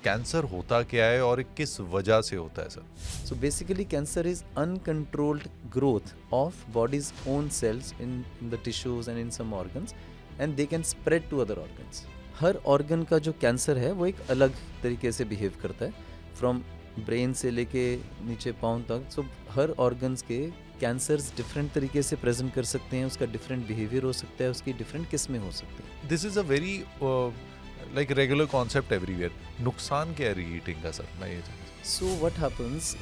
Cancer होता क्या है और किस वजह से होता है sir? So basically, cancer is uncontrolled growth of body's own cells in the tissues and in some organs, and they can spread to other organs. Her organ का जो कैंसर है वो एक अलग तरीके से बिहेव करता है, फ्रॉम ब्रेन से लेके नीचे पाँव तक. सो हर ऑर्गन्स के कैंसर्स डिफरेंट तरीके से प्रेजेंट कर सकते हैं, उसका डिफरेंट बिहेवियर हो सकता है, उसकी डिफरेंट किस्में हो सकती हैं. This is a very like regular concept everywhere. नुकसान क्या है रीहीटिंग का सर? मैं ये सो व्हाट हैपन्स,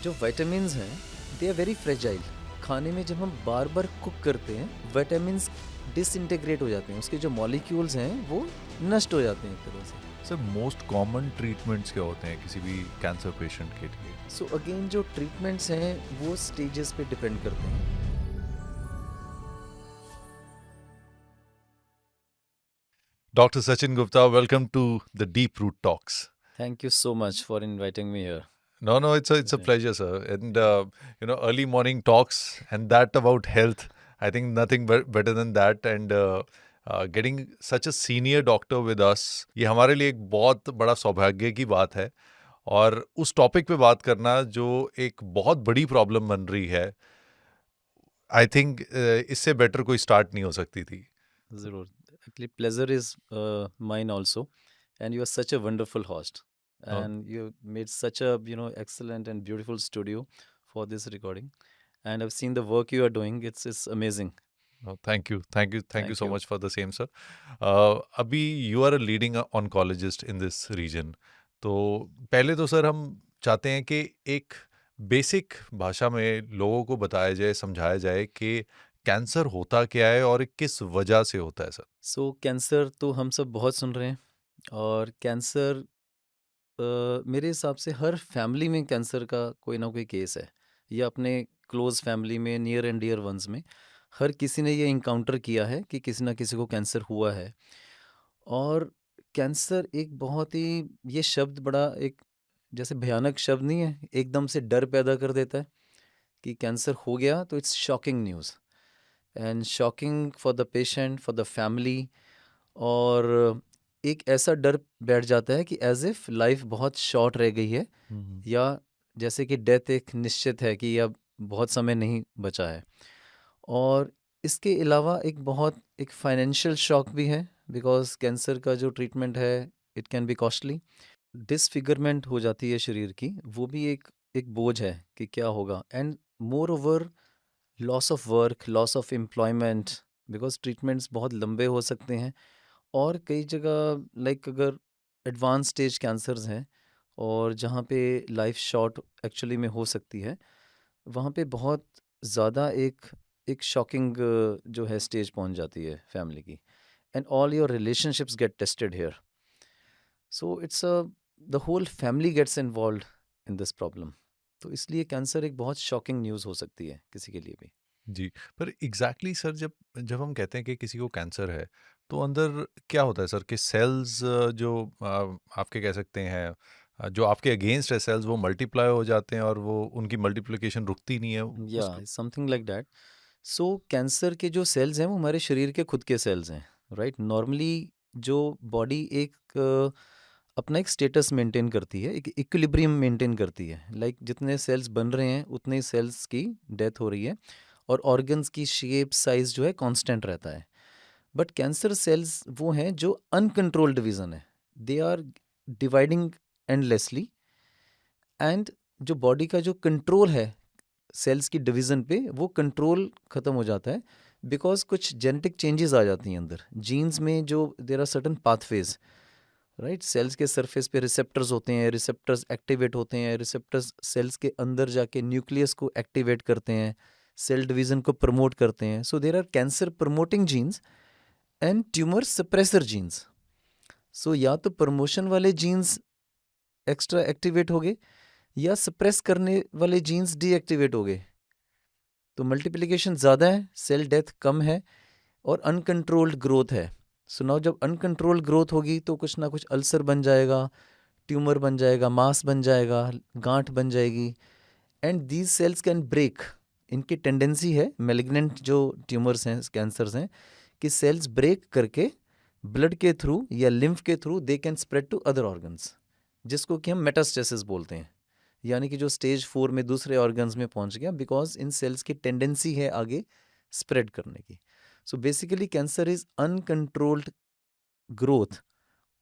जो विटामिन्स हैं दे आर वेरी फ्रेजाइल. खाने में जब हम बार बार कुक करते हैं विटामिन्स डिसइंटीग्रेट हो जाते हैं, उसके जो मॉलिक्यूल्स हैं वो नष्ट हो जाते हैं एक तरह से. सर मोस्ट कॉमन ट्रीटमेंट्स क्या होते हैं किसी भी कैंसर पेशेंट के लिए? सो अगेन जो ट्रीटमेंट्स हैं वो स्टेजेस पे डिपेंड करते हैं. Dr. Sachin Gupta, welcome to the Deep Root Talks. Thank you so much for inviting me here. No, it's a pleasure, sir. And early morning talks and that about health. I think nothing better than that. And getting such a senior doctor with us, ये हमारे लिए एक बहुत बड़ा सौभाग्य की बात है. और उस टॉपिक पे बात करना जो एक बहुत बड़ी प्रॉब्लम बन रही है, आई थिंक इससे बेटर कोई स्टार्ट नहीं हो सकती थी. ज़रूर. Actually, pleasure is mine also, and you are such a wonderful host, and you made such a excellent and beautiful studio for this recording, and I've seen the work you are doing. It's amazing. Thank you Thank so you. much for the same, sir. अभी you are a leading oncologist in this region. तो पहले तो sir हम चाहते हैं कि एक basic भाषा में लोगों को बताया जाए, समझाया जाए कि कैंसर होता क्या है और किस वजह से होता है सर. सो कैंसर तो हम सब बहुत सुन रहे हैं, और कैंसर मेरे हिसाब से हर फैमिली में कैंसर का कोई ना कोई केस है, या अपने क्लोज फैमिली में नियर एंड डियर वंस में हर किसी ने ये इनकाउंटर किया है कि किसी ना किसी को कैंसर हुआ है. और कैंसर एक बहुत ही, ये शब्द बड़ा एक जैसे भयानक शब्द नहीं है, एकदम से डर पैदा कर देता है कि कैंसर हो गया. तो it's shocking news, and shocking for the patient, for the family. और एक ऐसा डर बैठ जाता है कि एज इफ लाइफ बहुत शॉर्ट रह गई है, या जैसे कि डेथ एक निश्चित है कि अब बहुत समय नहीं बचा है. और इसके अलावा एक फाइनेंशियल शॉक भी है, बिकॉज कैंसर का जो ट्रीटमेंट है it can B costly. Disfigurement हो जाती है शरीर की, वो भी एक बोझ है कि क्या होगा. And more over loss of work, loss of employment, because treatments बहुत लंबे हो सकते हैं. और कई जगह लाइक अगर एडवांस स्टेज कैंसर्स हैं और जहाँ पे लाइफ शॉर्ट एक्चुअली में हो सकती है, वहाँ पे बहुत ज़्यादा एक शॉकिंग जो है स्टेज पहुँच जाती है फैमिली की. And all your relationships get tested here. So it's the whole family gets involve in this problem. तो इसलिए कैंसर एक बहुत शॉकिंग न्यूज़ हो सकती है किसी के लिए भी. जी, पर एग्जैक्टली सर जब जब हम कहते हैं कि किसी को कैंसर है, तो अंदर क्या होता है सर कि सेल्स जो आपके कह सकते हैं जो आपके अगेंस्ट है सेल्स वो मल्टीप्लाई हो जाते हैं और वो उनकी मल्टीप्लिकेशन रुकती नहीं है या उसको. Something like that. So cancer के जो सेल्स हैं वो हमारे शरीर के खुद के सेल्स हैं, राइट. नॉर्मली जो बॉडी अपना एक स्टेटस मेंटेन करती है, एक इक्विलिब्रियम मेंटेन करती है. लाइक जितने सेल्स बन रहे हैं उतने ही सेल्स की डेथ हो रही है, और ऑर्गन्स की शेप साइज जो है कांस्टेंट रहता है. बट कैंसर सेल्स वो हैं जो अनकंट्रोल्ड डिवीजन है. They are dividing endlessly, and जो बॉडी का जो कंट्रोल है सेल्स की डिवीज़न पे, वो कंट्रोल ख़त्म हो जाता है, बिकॉज कुछ जेनेटिक चेंजेस आ जाती हैं अंदर जीन्स में. जो there are certain pathways, right. Cells के सरफेस पे रिसेप्टर्स होते हैं, रिसेप्टर्स एक्टिवेट होते हैं, रिसेप्टर्स सेल्स के अंदर जाके न्यूक्लियस को एक्टिवेट करते हैं, सेल डिवीज़न को प्रमोट करते हैं. So there are cancer promoting genes and tumour suppressor genes. So या तो प्रमोशन वाले जीन्स एक्स्ट्रा एक्टिवेट हो गए, या सप्रेस करने वाले जीन्स डीएक्टिवेट हो गए. तो मल्टीप्लिकेशन ज़्यादा है, सेल डेथ कम है, और अनकंट्रोल्ड ग्रोथ है. सो नाउ जब अनकंट्रोल्ड ग्रोथ होगी तो कुछ ना कुछ अल्सर बन जाएगा, ट्यूमर बन जाएगा, मास बन जाएगा, गांठ बन जाएगी. And these cells can break. इनकी टेंडेंसी है, मेलिग्नेंट जो ट्यूमर्स हैं, कैंसर्स हैं, कि सेल्स ब्रेक करके ब्लड के थ्रू या लिम्फ के through they can spread to other organs. जिसको कि हम मेटास्टेसिस बोलते हैं, यानी कि जो स्टेज 4 में दूसरे ऑर्गन्स में पहुंच गया, बिकॉज इन सेल्स की टेंडेंसी है आगे स्प्रेड करने की. So basically cancer is uncontrolled growth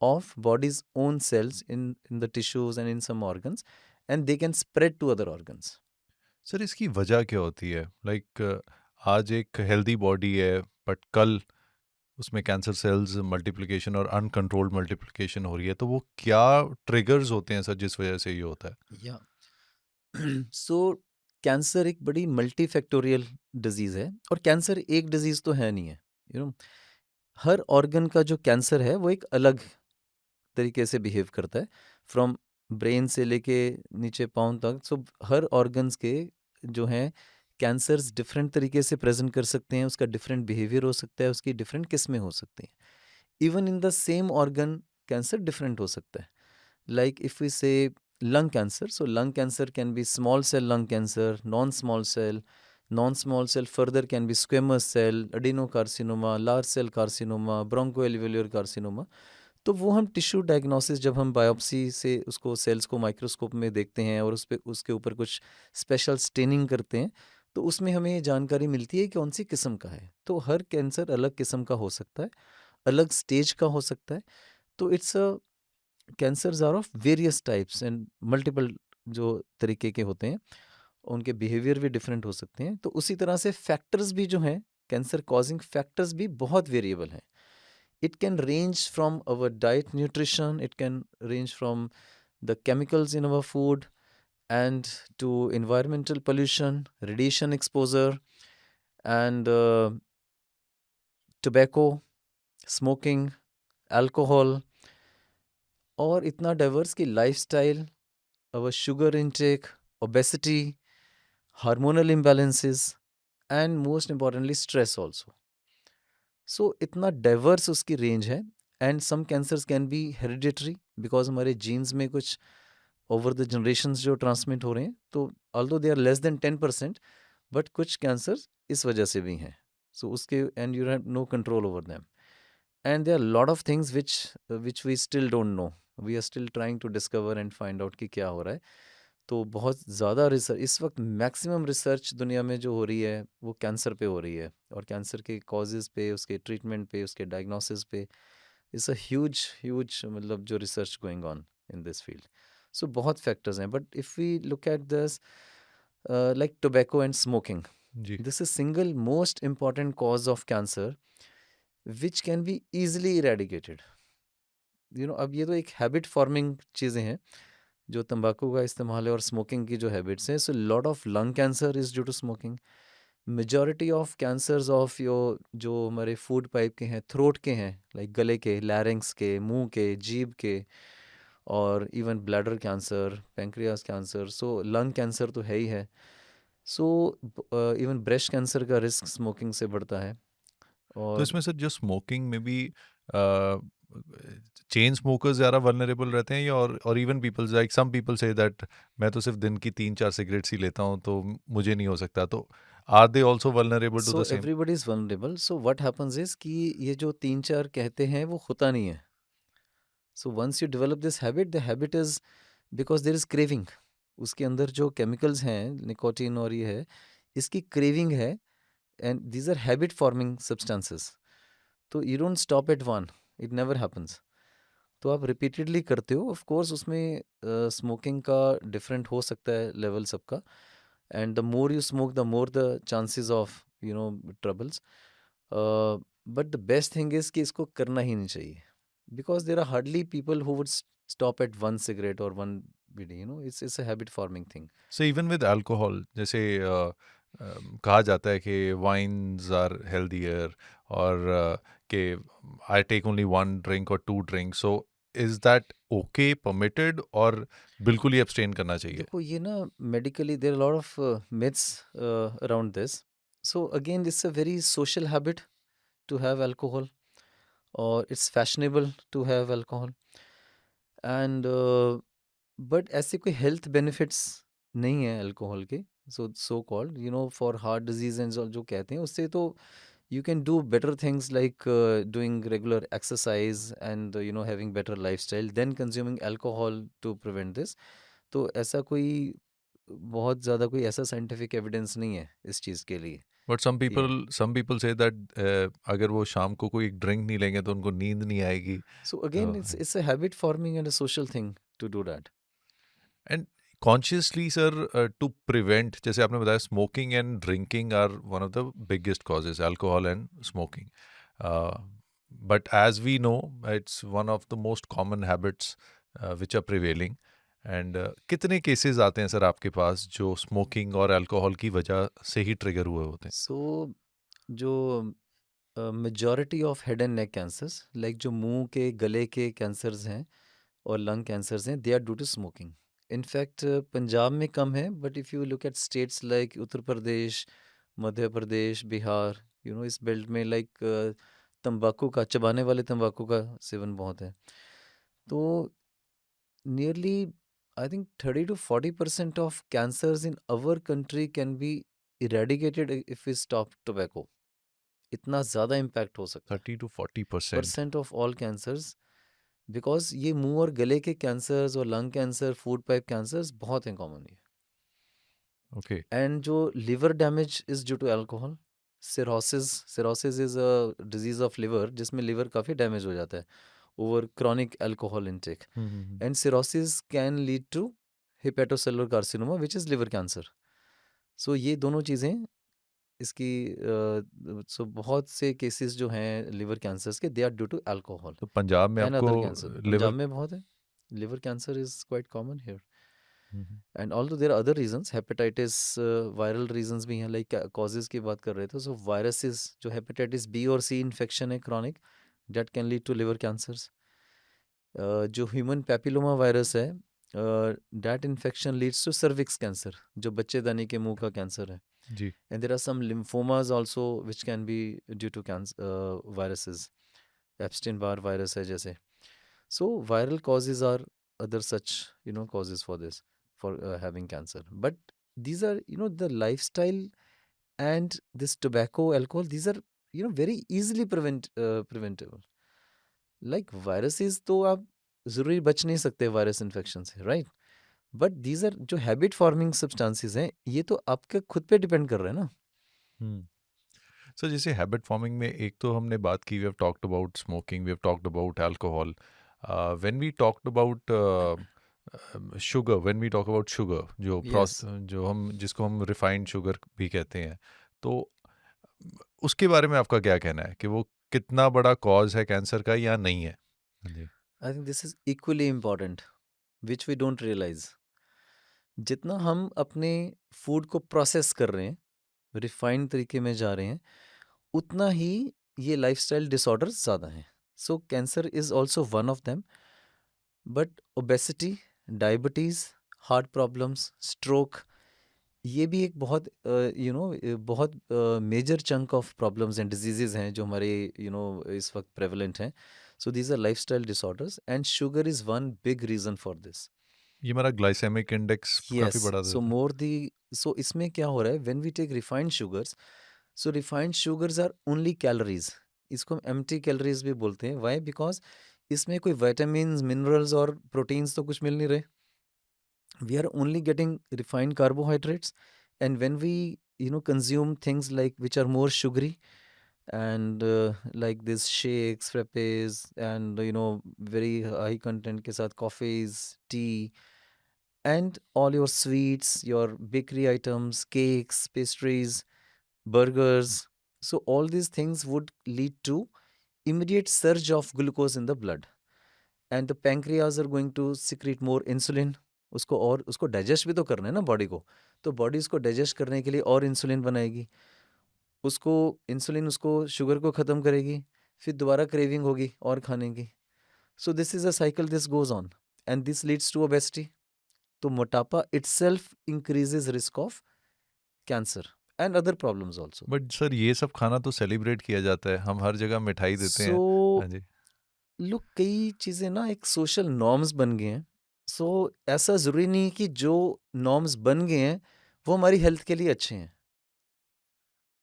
of body's own cells in the tissues and in some organs, and they can spread to other organs. Sir इसकी वजह क्या होती है? लाइक आज एक हेल्दी बॉडी है बट कल उसमें कैंसर सेल्स मल्टीप्लिकेशन और अनकंट्रोल्ड मल्टीप्लिकेशन हो रही है, तो वो क्या ट्रिगर्स होते हैं सर जिस वजह से ये होता है? या सो कैंसर एक बड़ी मल्टीफैक्टोरियल डिजीज है, और कैंसर एक डिजीज तो है नहीं है. यू नो, हर ऑर्गन का जो कैंसर है वो एक अलग तरीके से बिहेव करता है, फ्रॉम ब्रेन से लेके नीचे पाँव तक. सो हर ऑर्गन्स के जो हैं कैंसर्स डिफरेंट तरीके से प्रेजेंट कर सकते हैं, उसका डिफरेंट बिहेवियर हो सकता है, उसकी डिफरेंट किस्में हो सकती हैं. Even in the same organ cancer different हो सकता है. लाइक इफ वी से lung cancer, so lung cancer can be small cell lung cancer, non small cell further can be squamous cell, adenocarcinoma, large cell carcinoma, bronchoalveolar carcinoma. तो वो हम tissue diagnosis, जब हम biopsy से उसको sales को microscope में देखते हैं और उस पे उसके ऊपर कुछ स्पेशल स्टेनिंग करते हैं, तो उसमें हमें ये जानकारी मिलती है कि कौन सी किस्म का है. तो हर कैंसर अलग किस्म का हो सकता है, अलग स्टेज का हो सकता है. तो it's a cancers are of various types and multiple जो तरीके के होते हैं, उनके बिहेवियर भी डिफरेंट हो सकते हैं. तो उसी तरह से फैक्टर्स भी जो हैं, कैंसर कॉजिंग फैक्टर्स भी बहुत वेरिएबल हैं. It can range from our diet nutrition, it can range from the chemicals in our food, and to environmental pollution, radiation exposure, and tobacco, smoking, alcohol, और इतना diverse कि lifestyle, our sugar intake, obesity, hormonal imbalances, and most importantly stress also. So इतना diverse उसकी range है. And some cancers can be hereditary, because हमारे genes में कुछ over the generations जो ट्रांसमिट हो रहे हैं, तो although they are less than 10%, but कुछ कैंसर्स इस वजह से भी हैं. सो उसके and you have no control over them. And there are lot of things which we still don't know. We are still trying to discover and find out कि क्या हो रहा है. तो बहुत ज़्यादा रिसर्च इस वक्त, मैक्सिमम रिसर्च दुनिया में जो हो रही है वो कैंसर पे हो रही है, और कैंसर के कॉजेज़ पे, उसके ट्रीटमेंट पे, उसके डायग्नोसिस पे. इट्स अ ह्यूज ह्यूज मतलब जो research going on in this field. So बहुत फैक्टर्स हैं, but if we look at this, like tobacco and smoking, जी. This is single most important cause of cancer which can be easily eradicated. अब ये तो एक habit forming चीज़ें हैं जो तंबाकू का इस्तेमाल है और स्मोकिंग की जो हैबिट्स हैं. So lot of lung cancer is due to smoking. Majority of cancers of जो हमारे फूड पाइप के हैं, थ्रोट के हैं, लाइक गले के, लैरिंग्स के, मुंह के, जीभ के, और even bladder cancer, pancreas cancer. So lung cancer तो है ही है. सो इवन ब्रेस्ट कैंसर का रिस्क स्मोकिंग से बढ़ता है. तो और इसमें सर जो स्मोकिंग में भी चेन स्मोकर्स ज़्यादा वल्नरेबल रहते हैं, या और even peoples like some people say that मैं तो सिर्फ दिन की 3-4 सिगरेट्स ही लेता हूँ तो मुझे नहीं हो सकता, तो are they also vulnerable to so the same? Everybody is vulnerable. So what happens is कि ये जो 3-4 कहते हैं वो होता नहीं है. So once you develop this habit, the habit is because there is craving. उसके अंदर जो केमिकल्स हैं, निकोटीन और ये है, इसकी क्रेविंग है, and these are habit forming substances. तो you don't stop at one, it never happens. तो आप रिपीटेडली करते हो. ऑफ कोर्स उसमें स्मोकिंग का डिफरेंट हो सकता है लेवल सबका, and the more you smoke the more the chances of troubles. But the best thing is कि इसको करना ही नहीं चाहिए, because there are hardly people who would stop at one cigarette और one bidi. It's a habit forming thing. So even with alcohol, जैसे कहा जाता है कि वाइन्स आर हेल्दियर, और कि I take only one drink और two drink, so is that okay, permitted, और बिल्कुल ही अब्सटेन करना चाहिए? देखो ये ना, medically there are lot of myths around this. So again it's a very social habit to have alcohol, और it's fashionable to have alcohol. And but ऐसे कोई हेल्थ बेनिफिट्स नहीं है अल्कोहल के. So called for heart disease and जो कहते हैं, उससे तो you can do better things like doing regular exercise and having better lifestyle than consuming alcohol to prevent this. तो ऐसा कोई बहुत ज़्यादा कोई ऐसा साइंटिफिक एविडेंस नहीं है इस चीज़ के लिए बट सम कि people some people say that अगर वो शाम को कोई ड्रिंक नहीं लेंगे तो उनको नींद नहीं आएगी। So again it's a habit forming and a social thing to do that. And consciously sir to prevent, जैसे आपने बताया smoking and drinking are one of the biggest causes, alcohol and smoking, but as we know it's one of the most common habits which are prevailing. And कितने cases आते हैं sir आपके पास जो smoking और alcohol की वजह से ही trigger हुए होते हैं? सो जो majority of head and neck cancers like जो मुंह के गले के कैंसर्स हैं और लंग कैंसर्स हैं they are due to smoking. In fact Punjab में कम है but if you look at states like Uttar Pradesh, Madhya Pradesh, Bihar, इस बेल्ट में लाइक तंबाकू का चबाने वाले तंबाकू का सेवन बहुत है। तो nearly I think 30 to 40% of cancers in our country can be eradicated if we stop tobacco. इतना ज़्यादा इम्पैक्ट हो सकता है 30 to 40%? Percent of all cancers, because ये मुंह और गले के कैंसर्स और lung cancer, food pipe cancers बहुत हैं कॉमन ये। ओके। एंड जो liver damage is due to alcohol. Cirrhosis cirrhosis is a disease of liver जिसमें लिवर काफ़ी डैमेज हो जाता है over chronic alcohol intake. And cirrhosis can lead to hepatocellular carcinoma which is liver cancer. So ये दोनों चीज़ें इसकी सो बहुत से केसेस जो हैं लिवर कैंसर्स के they are due to alcohol तो पंजाब में एंड आपको अदर कैंसर। लिवर। पंजाब में बहुत है, liver cancer is quite common here. And although there are other reasons, hepatitis viral reasons भी हैं लाइक कॉजेज की बात कर रहे थे। सो वायरसेस जो हेपेटाइटिस बी और सी इन्फेक्शन है chronic that can lead to liver cancers. जो ह्यूमन पैपिलोमा वायरस है that infection leads to cervix cancer जो बच्चेदानी के मुंह का कैंसर है। जी। And there are some lymphomas also which can be due to cancer viruses, Epstein-Barr virus है जैसे। So viral causes are other such causes for this, for having cancer. But these are the lifestyle and this tobacco, alcohol, these are very easily preventable. Like viruses तो आप ज़रूरी बच नहीं सकते virus infection से, right? But these are जो habit forming substances हैं ये तो आपके खुद पे डिपेंड कर रहे हैं ना। हम्म। सो जैसे हैबिट फॉर्मिंग में एक तो हमने बात की, we have talked about smoking, we have talked about alcohol, when we talked about sugar, when we talk about sugar, yes. जो हम जिसको हम रिफाइंड शुगर भी कहते हैं, तो उसके बारे में आपका क्या कहना है कि वो कितना बड़ा कॉज है कैंसर का या नहीं है? हाँ जी। I think this is equally important which we don't realise. जितना हम अपने फूड को प्रोसेस कर रहे हैं, रिफाइंड तरीके में जा रहे हैं, उतना ही ये लाइफस्टाइल डिसऑर्डर्स ज़्यादा हैं। So cancer is also one of them. But obesity, diabetes, heart problems, stroke, ये भी एक बहुत बहुत major chunk of problems and diseases हैं जो हमारे इस वक्त प्रेवलेंट हैं। So these are lifestyle disorders and sugar is one big reason for this. ये हमारा ग्लाइसेमिक इंडेक्स काफ़ी यस। बढ़ा सो देता है। मोर दी सो इसमें क्या हो रहा है when we take refined sugars, so refined sugars are only calories. इसको हम एम्प्टी कैलोरीज भी बोलते हैं। वाई? बिकॉज इसमें कोई विटामिन मिनरल्स और प्रोटीन्स तो कुछ मिल नहीं रहे। We are only getting refined carbohydrates, and when we consume things like which are more sugary and like this shakes, frappes, and very high content ke sath coffees, tea, and all your sweets, your bakery items, cakes, pastries, burgers, so all these things would lead to immediate surge of glucose in the blood, and the pancreas are going to secrete more insulin. उसको और उसको digest भी तो करना है ना body को। तो बॉडी उसको डाइजेस्ट करने के लिए और इंसुलिन बनाएगी। उसको इंसुलिन उसको शुगर को ख़त्म करेगी, फिर दोबारा क्रेविंग होगी और खाने की। So this is a cycle, this goes on and this leads to obesity. तो मोटापा itself increases risk of cancer and other problems also. But sir ये सब खाना तो सेलिब्रेट किया जाता है, हम हर जगह मिठाई देते सो हैं। हाँ जी। लुक, कई चीज़ें ना एक सोशल नॉर्म्स बन गए हैं। सो ऐसा ज़रूरी नहीं कि जो नॉर्म्स बन गए हैं वो हमारी हेल्थ के लिए अच्छे हैं।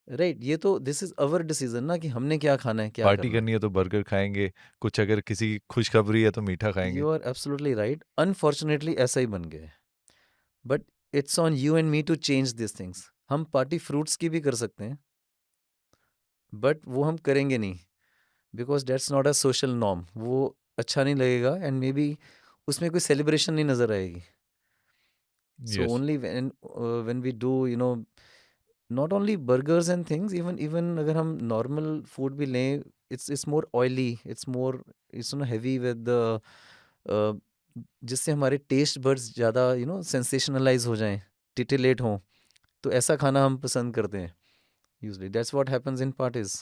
राइट, ये तो दिस इज़ आवर डिसीज़न ना कि हमने क्या खाना है, क्या पार्टी करना है। करनी है तो बर्गर खाएँगे, कुछ अगर किसी खुशखबरी है तो मीठा खाएँगे। You are absolutely right, unfortunately ऐसा ही बन गया है। But it's on you and me to change this things. हम पार्टी फ्रूट्स की भी कर सकते हैं, बट वो हम करेंगे नहीं, because that's not a social norm. वो अच्छा नहीं लगेगा एंड मे बी उसमें कोई सेलिब्रेशन नहीं नज़र आएगी। So yes. Only when we do not only burgers and things, even अगर हम नॉर्मल फूड भी लें, it's more oily, it's no heavy with जिससे हमारे टेस्ट बड्स ज़्यादा सेंसेशनलाइज हो जाएं, टिटिलेट हों। तो ऐसा खाना हम पसंद करते हैं usually. That's what happens in parties.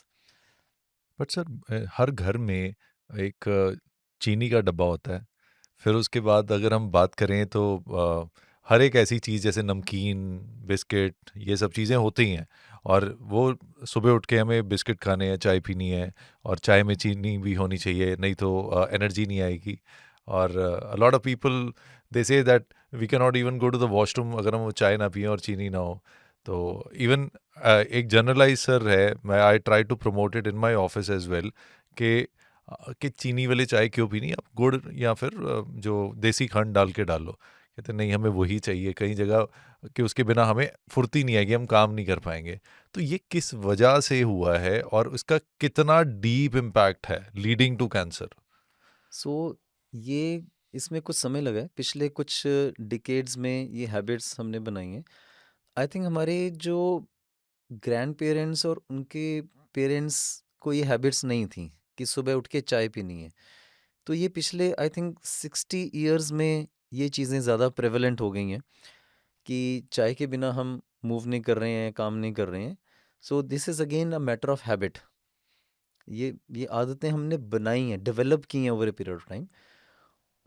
But sir हर घर में एक चीनी का डब्बा होता है। फिर उसके बाद अगर हम बात करें तो हर एक ऐसी चीज़ जैसे नमकीन, बिस्किट, ये सब चीज़ें होती हैं और वो सुबह उठ के हमें बिस्किट खाने हैं, चाय पीनी है और चाय में चीनी भी होनी चाहिए, नहीं तो एनर्जी नहीं आएगी। और a lot of people they say that we can not even go to the washroom अगर हम वो चाय ना पिएँ और चीनी ना हो। तो इवन एक जनरलाइज़ सर है, मैं I try to promote it in my office as well कि चीनी वाली चाय क्यों पीनी, आप गुड़ या फिर जो देसी खंड डाल के डालो। कहते नहीं हमें वही चाहिए, कई जगह कि उसके बिना हमें फुर्ती नहीं आएगी, हम काम नहीं कर पाएँगे। तो ये किस वजह से हुआ है और उसका कितना डीप इम्पैक्ट है लीडिंग टू कैंसर? सो ये इसमें कुछ समय लगा है, पिछले कुछ डिकेड्स में ये हैबिट्स हमने बनाई हैं। आई थिंक हमारे जो ग्रैंड पेरेंट्स और उनके पेरेंट्स को ये हैबिट्स नहीं थी कि सुबह उठ के चाय पीनी है। तो ये पिछले आई थिंक 60 ईयर्स में ये चीज़ें ज़्यादा प्रेवलेंट हो गई हैं कि चाय के बिना हम मूव नहीं कर रहे हैं, काम नहीं कर रहे हैं। सो this is again a matter of habit. ये आदतें हमने बनाई हैं, डेवलप की हैं over a period of time.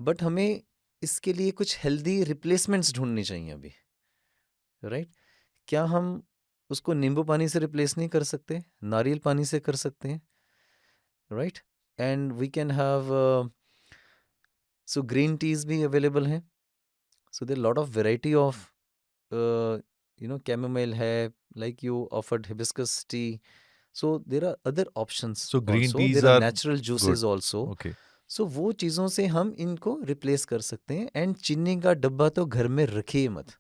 But हमें इसके लिए कुछ हेल्दी रिप्लेसमेंट्स ढूंढनी चाहिए अभी, राइट? क्या हम उसको नींबू पानी से रिप्लेस नहीं कर सकते? नारियल पानी से कर सकते हैं, right? And we can have so green teas भी अवेलेबल हैं। So there lot of variety of chamomile है, like you offered hibiscus tea. So there are other options so green also, teas there are are natural good. Juices also. Okay. So वो चीज़ों से हम इनको replace कर सकते हैं। And चीनी का डब्बा तो घर में रखिए मत।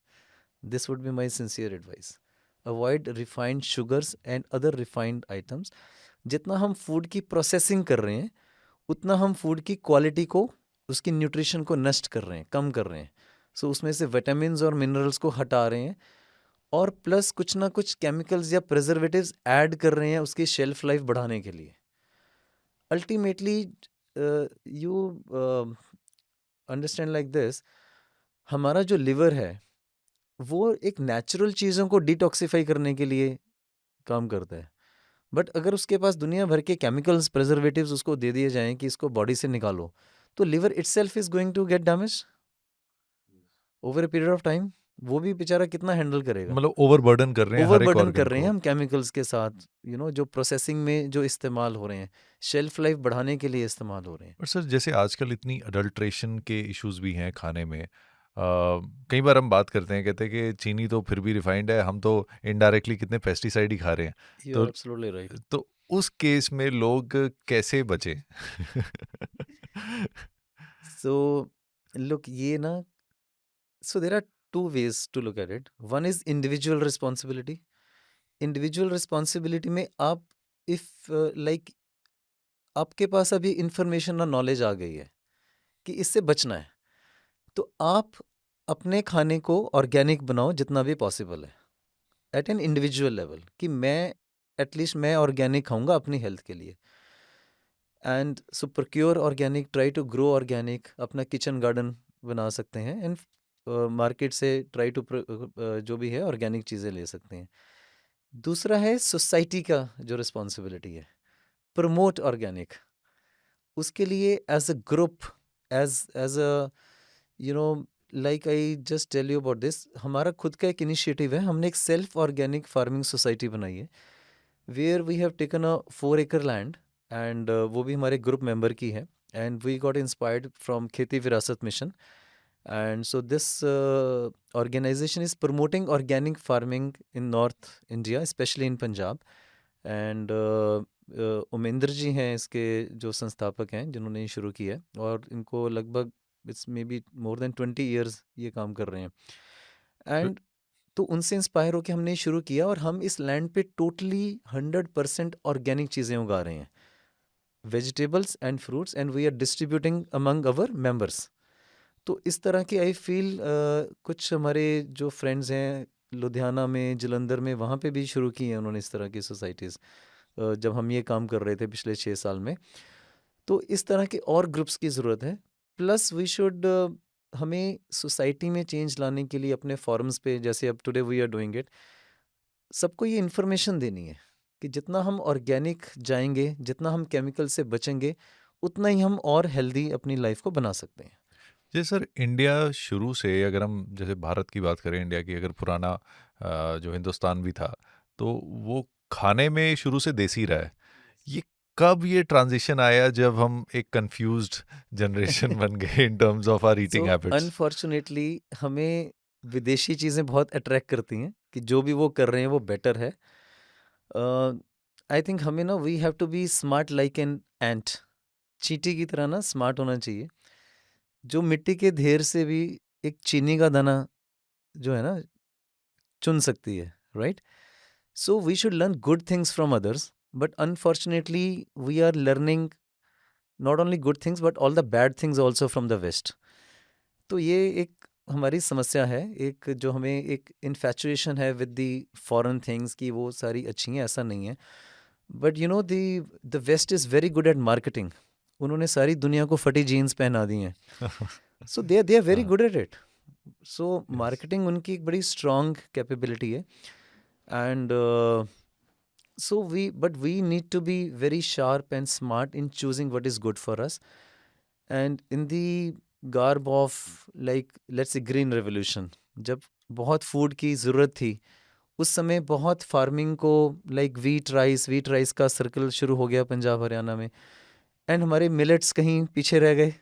This would be my sincere advice. Avoid refined sugars and other refined items. जितना हम फूड की प्रोसेसिंग कर रहे हैं, उतना हम फूड की क्वालिटी को, उसकी न्यूट्रिशन को नष्ट कर रहे हैं, कम कर रहे हैं। सो उसमें से विटामिन्स और मिनरल्स को हटा रहे हैं, और प्लस कुछ ना कुछ केमिकल्स या प्रिजर्वेटिव्स ऐड कर रहे हैं उसकी शेल्फ लाइफ बढ़ाने के लिए। Ultimately you understand like this, हमारा जो लिवर है वो एक नेचुरल चीज़ों को डिटॉक्सिफाई करने के लिए काम करता है। बट अगर उसके पास दुनिया भर के केमिकल्स, प्रिजर्वेटिव्स उसको दे दिए जाएं कि इसको बॉडी से निकालो, तो liver itself is going to get damage over a period of time. वो भी बेचारा कितना हैंडल करेगा? मतलब ओवरबर्डन कर रहे हैं हर एक ओवरबर्डन ऑर्गन कर रहे हैं को। हम केमिकल्स के साथ, जो प्रोसेसिंग में जो इस्तेमाल हो रहे हैं, शेल्फ लाइफ बढ़ाने के लिए इस्तेमाल हो रहे हैं। और सर जैसे आजकल इतनी अडल्ट्रेशन के इश्यूज भी हैं खाने में, कई बार हम बात करते हैं, कहते हैं कि चीनी तो फिर भी रिफाइंड है, हम तो इनडायरेक्टली कितने पेस्टिसाइड ही खा रहे हैं। यू आर तो एब्सोल्युटली राइट। तो उस केस में लोग कैसे बचे? सो लुक, ये ना, so there are two ways to look at it. One is individual responsibility. Individual responsibility में आप, इफ लाइक आपके पास अभी इंफॉर्मेशन और नॉलेज आ गई है कि इससे बचना है, तो आप अपने खाने को ऑर्गेनिक बनाओ जितना भी पॉसिबल है, एट एन इंडिविजुअल लेवल, कि मैं एटलीस्ट मैं ऑर्गेनिक खाऊंगा अपनी हेल्थ के लिए। And so procure organic, try to grow organic, अपना किचन गार्डन बना सकते हैं। एंड मार्केट से ट्राई टू जो भी है ऑर्गेनिक चीज़ें ले सकते हैं। दूसरा है सोसाइटी का जो रिस्पॉन्सिबिलिटी है, प्रमोट ऑर्गेनिक। उसके लिए as a group, as a you know like I just tell you about this, हमारा खुद का एक इनिशिएटिव है। हमने एक सेल्फ ऑर्गेनिक फार्मिंग सोसाइटी बनाई है, where we have taken a 4 acre land. And वो भी हमारे ग्रुप मेंबर की है। And we got inspired from Kheti Virasat mission. And so this organization is promoting organic farming in North India, especially in Punjab. And Umendra ji हैं इसके जो संस्थापक हैं जिन्होंने ये शुरू किया है, और इनको लगभग it's may be more than 20 years ये काम कर रहे हैं। एंड तो उनसे इंस्पायर होकर हमने शुरू किया, और हम इस लैंड पे टोटली 100% ऑर्गेनिक चीज़ें उगा रहे हैं, vegetables and fruits, and we are distributing among our members. तो इस तरह के आई फील कुछ हमारे जो फ्रेंड्स हैं लुधियाना में, जलंधर में, वहाँ पे भी शुरू की हैं उन्होंने इस तरह की सोसाइटीज़, जब हम ये काम कर रहे थे पिछले 6 साल में। तो इस तरह के और ग्रुप्स की ज़रूरत है। प्लस वी शुड हमें सोसाइटी में चेंज लाने के लिए अपने फॉरम्स पे, जैसे अब today we are doing it, सबको ये इन्फॉर्मेशन देनी है कि जितना हम ऑर्गेनिक जाएंगे, जितना हम केमिकल से बचेंगे, उतना ही हम और हेल्दी अपनी लाइफ को बना सकते हैं। जी सर, इंडिया शुरू से, अगर हम जैसे भारत की बात करें, इंडिया की, अगर पुराना जो हिंदुस्तान भी था, तो वो खाने में शुरू से देसी रहा है। ये कब ये ट्रांजिशन आया जब हम एक कंफ्यूज्ड जनरेशन बन गए in terms of our so eating habits? Unfortunately हमें विदेशी चीज़ें बहुत अट्रैक्ट करती हैं कि जो भी वो कर रहे हैं वो बेटर है। आई थिंक हमें ना we have to be smart like an ant, चींटी की तरह ना स्मार्ट होना चाहिए, जो मिट्टी के ढेर से भी एक चीनी का दाना जो है ना चुन सकती है, right? So we should learn good things from others, but unfortunately we are learning not only good things but all the bad things also from the West. तो ये एक हमारी समस्या है, एक जो हमें एक इन्फैचुएशन है विद दी फॉरेन थिंग्स की वो सारी अच्छी हैं, ऐसा नहीं है। But you know the West is very good at marketing. उन्होंने सारी दुनिया को फटी जीन्स पहना दी हैं, सो दे आर वेरी हाँ, good at it. So yes. Marketing उनकी एक बड़ी स्ट्रॉन्ग कैपेबिलिटी है। And so we need to be very sharp and smart in choosing what is good for us, and in the garb of like let's say green revolution, जब बहुत food की ज़रूरत थी उस समय बहुत फार्मिंग को लाइक वीट राइस का सर्कल शुरू हो गया पंजाब हरियाणा में, एंड हमारे मिलेट्स कहीं पीछे रह गए।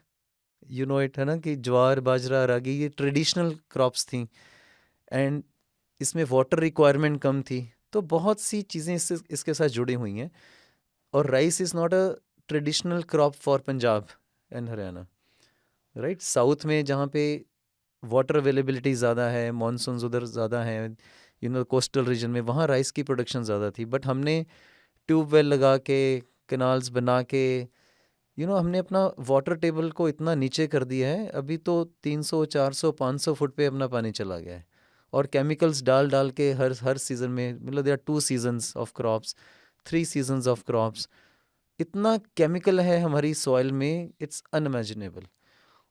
यू नो इट है ना कि ज्वार बाजरा रागी ये ट्रेडिशनल क्रॉप्स थी, एंड इसमें वाटर रिक्वायरमेंट कम थी। तो बहुत सी चीज़ें इसके साथ जुड़ी हुई हैं, और rice is not a traditional crop for Punjab and Haryana, right? South में जहाँ पे वाटर अवेलेबिलिटी ज़्यादा है, मानसून्स उधर ज़्यादा हैं, यू नो कोस्टल रीजन में, वहाँ राइस की प्रोडक्शन ज़्यादा थी। बट हमने ट्यूबवेल लगा के, कैनाल्स बना के, यू नो हमने अपना वाटर टेबल को इतना नीचे कर दिया है, अभी तो 300 400 500 फुट पे अपना पानी चला गया है, और केमिकल्स डाल डाल के हर हर सीज़न में, मतलब they are 2 seasons of crops, 3 seasons of crops, इतना केमिकल है हमारी सॉइल में, इट्स अनइमेजिनेबल।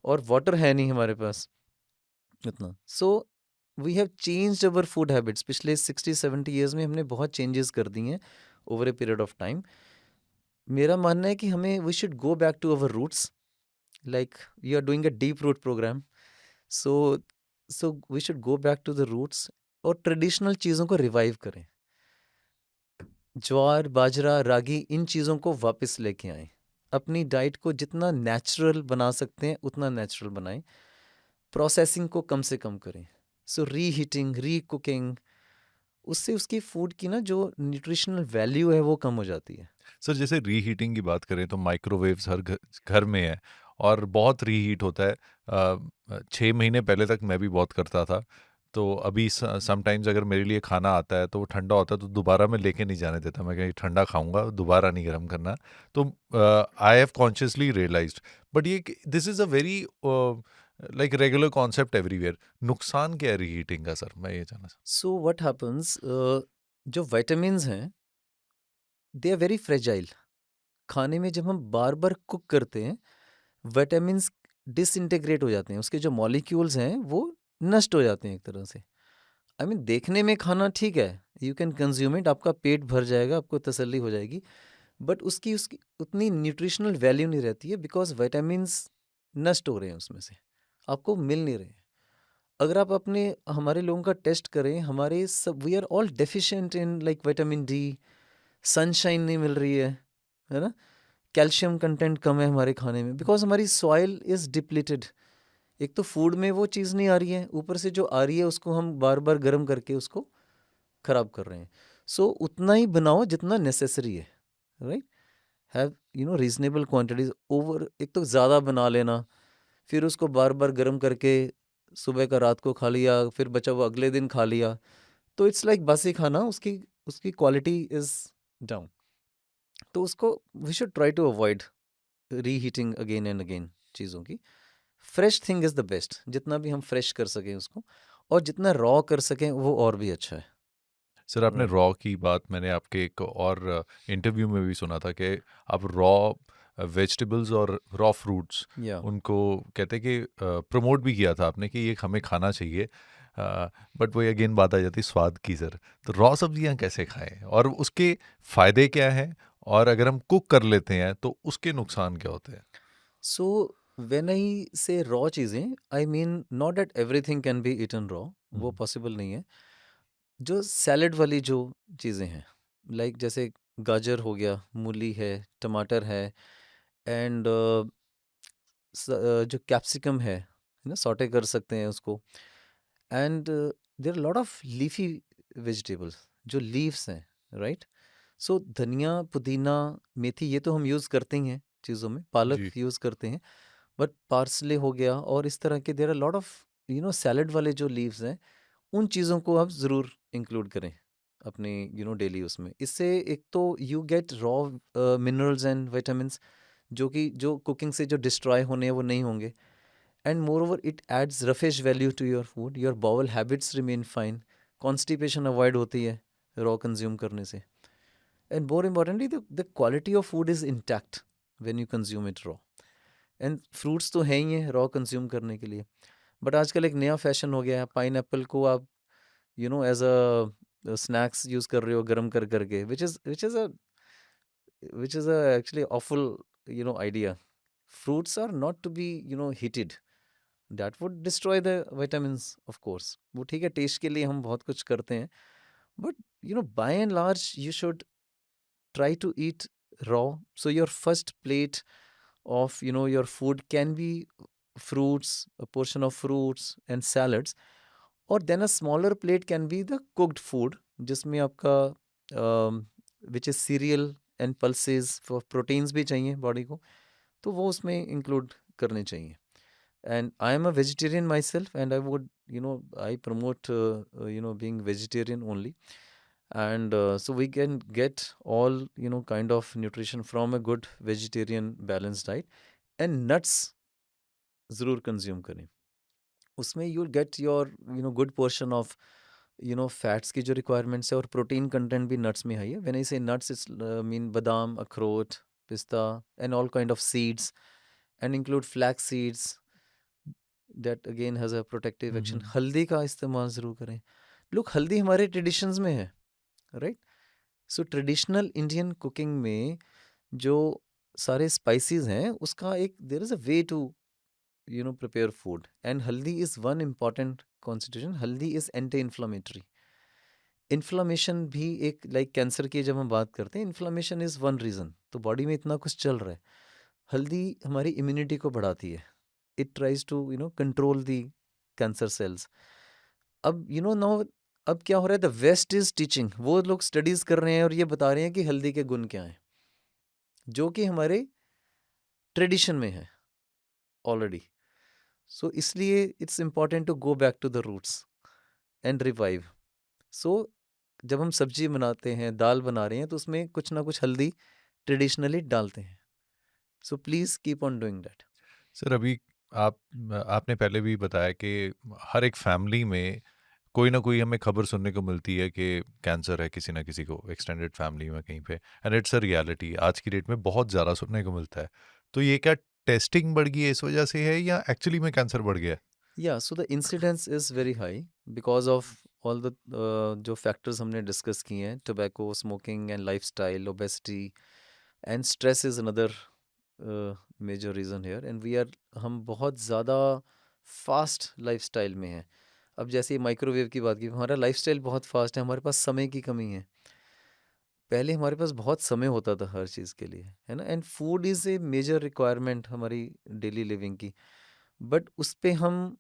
और वाटर है नहीं हमारे पास इतना। So we have changed our food habits, पिछले 60-70 ईयर्स में हमने बहुत चेंजेस कर दी हैं over a period of time. मेरा मानना है कि हमें we should go back to our roots, like you are doing a deep root program, so we should go back to the roots और ट्रेडिशनल चीज़ों को रिवाइव करें। ज्वार बाजरा रागी इन चीज़ों को वापस लेके आएं, अपनी डाइट को जितना नेचुरल बना सकते हैं उतना नेचुरल बनाएं, प्रोसेसिंग को कम से कम करें। सो री हीटिंग री कुकिंग, उससे उसकी फूड की ना जो न्यूट्रिशनल वैल्यू है वो कम हो जाती है। सर, जैसे रीहीटिंग की बात करें तो माइक्रोवेव्स हर घर घर में है, और बहुत रीहीट होता है। 6 महीने पहले तक मैं भी बहुत करता था। तो अभी समटाइम्स अगर मेरे लिए खाना आता है तो वो ठंडा होता है, तो दोबारा मैं लेके नहीं जाने देता। मैं कहीं ठंडा खाऊंगा, दोबारा नहीं गर्म करना। तो I have consciously realised, but ये this is a very like regular concept everywhere. नुकसान क्या है रीहीटिंग का सर, मैं ये जानना चाहता सो व्हाट हैपन्स, जो विटामिन्स हैं दे आर वेरी फ्रेजाइल। खाने में जब हम बार बार कुक करते हैं विटामिन्स डिसइंटीग्रेट हो जाते हैं, उसके जो मॉलिक्यूल्स हैं वो नष्ट हो जाते हैं एक तरह से। आई मीन देखने में खाना ठीक है, यू कैन कंज्यूम इट, आपका पेट भर जाएगा, आपको तसल्ली हो जाएगी, बट उसकी उसकी उतनी न्यूट्रिशनल वैल्यू नहीं रहती है, बिकॉज विटामिन्स नष्ट हो रहे हैं उसमें से, आपको मिल नहीं रहे हैं। अगर आप अपने हमारे लोगों का टेस्ट करें, हमारे सब we are all deficient in like vitamin D, sunshine नहीं मिल रही है ना, कैल्शियम कंटेंट कम है हमारे खाने में, बिकॉज हमारी सॉइल इज़ डिप्लीटेड, एक तो फूड में वो चीज़ नहीं आ रही है, ऊपर से जो आ रही है उसको हम बार-बार गर्म करके उसको खराब कर रहे हैं। सो उतना ही बनाओ जितना नेसेसरी है, right? Have reasonable quantities. Over एक तो ज़्यादा बना लेना, फिर उसको बार-बार गर्म करके सुबह का रात को खा लिया, फिर बचा हुआ अगले दिन खा लिया, तो इट्स लाइक बासी खाना, उसकी उसकी क्वालिटी इज़ डाउन। तो उसको we should try to avoid reheating again and again चीज़ों की। Fresh thing is the best, जितना भी हम फ्रेश कर सकें उसको, और जितना रॉ कर सकें वो और भी अच्छा है। सर आपने राइट। रॉ की बात मैंने आपके एक और इंटरव्यू में भी सुना था कि आप रॉ वेजिटेबल्स और रॉ फ्रूट्स या उनको कहते कि प्रमोट भी किया था आपने कि ये हमें खाना चाहिए, बट वही अगेन बात आ जाती है स्वाद की सर। तो रॉ सब्जियां कैसे खाएं और उसके फायदे क्या हैं, और अगर हम कुक कर लेते हैं तो उसके नुकसान क्या होते हैं? So when I say raw चीज़ें, I mean not that everything can be eaten raw, वो हम्म, पॉसिबल नहीं है। जो सैलेड वाली जो चीज़ें हैं, लाइक जैसे गाजर हो गया, मूली है, टमाटर है, एंड जो कैप्सिकम है ना, सॉटे कर सकते हैं उसको। And there are lot of leafy vegetables, जो लीव्स हैं, राइट? सो धनिया, पुदीना, मेथी, ये तो हम यूज़ करते ही हैं चीज़ों में, पालक जी। यूज़ करते हैं, बट पार्सले हो गया और इस तरह के there are lot of salad वाले जो लीव्स हैं, उन चीज़ों को आप ज़रूर इंक्लूड करें अपने डेली उसमें। इससे एक तो you get raw minerals and vitamins, जो कुकिंग से जो डिस्ट्रॉय होने हैं वो नहीं होंगे। And moreover it adds roughage value to your food, your bowel habits remain fine, constipation avoid होती है रॉ कंज्यूम करने से। And more importantly the quality of food is intact when you consume it raw. And fruits तो हैं ही हैं raw consume करने के लिए, बट आजकल एक नया फैशन हो गया है, पाइन को आप एज अ स्नैक्स यूज कर रहे हो गर्म कर करके, which is a actually awful idea. Fruits are not to be heated, that would destroy the vitamins, of course. वो ठीक है, टेस्ट के लिए हम बहुत कुछ करते हैं, but by and large you should try to eat raw. So your first plate of your food can be fruits, a portion of fruits and salads, और then a smaller plate can be the cooked food, जिसमें आपका which is cereal and pulses, for proteins भी चाहिए body को, तो वो उसमें include करने चाहिए। And I am a vegetarian my self, and I would I promote being vegetarian only, and so we can get all kind of nutrition from a good vegetarian balanced diet. And nuts ज़रूर consume करें, उसमें you get your good portion of fats की जो requirements है, और protein content भी nuts में high है। When I say nuts, it's mean बादाम, अखरोट, पिस्ता, and all kind of seeds, and include flax seeds, that again has a protective action. Hmm. हल्दी का इस्तेमाल ज़रूर करें। लोग, हल्दी हमारे ट्रेडिशंस में है, right? So traditional Indian cooking में जो सारे स्पाइसेस हैं, उसका एक there is a way to prepare food, and haldi is one important constitution. Haldi is anti inflammatory. Inflammation भी एक, लाइक कैंसर की जब हम बात करते हैं, इन्फ्लामेशन इज़ वन रीज़न, तो बॉडी में इतना कुछ चल रहा है। हल्दी हमारी इम्यूनिटी को बढ़ाती है, it tries to control the cancer cells. अब नाउ, अब क्या हो रहा है, द वेस्ट इज टीचिंग, वो लोग स्टडीज कर रहे हैं और ये बता रहे हैं कि हल्दी के गुण क्या हैं, जो कि हमारे ट्रेडिशन में है ऑलरेडी। सो इसलिए it's important to go back to the roots and revive. So जब हम सब्जी बनाते हैं, दाल बना रहे हैं, तो उसमें कुछ ना कुछ हल्दी ट्रेडिशनली डालते हैं। So please keep on doing that. Sir अभी आप आपने पहले भी बताया कि हर एक फैमिली में कोई ना कोई हमें खबर सुनने को मिलती है कि कैंसर है किसी ना किसी को एक्सटेंडेड फैमिली में कहीं पे, एंड इट्स अ रियलिटी आज की डेट में बहुत ज़्यादा सुनने को मिलता है। तो ये क्या टेस्टिंग बढ़ गई है इस वजह से है, या एक्चुअली में कैंसर बढ़ गया है? या so the incidence is very high because of all the जो फैक्टर्स हमने डिस्कस किए हैं, tobacco, smoking and lifestyle, obesity, and stress is another major reason here. एंड वी आर, हम बहुत ज़्यादा फास्ट लाइफस्टाइल में हैं। अब जैसे माइक्रोवेव की बात की, हमारा लाइफस्टाइल बहुत फास्ट है, हमारे पास समय की कमी है। पहले हमारे पास बहुत समय होता था हर चीज़ के लिए, है ना? And food is a major requirement हमारी डेली लिविंग की। बट उस पे हम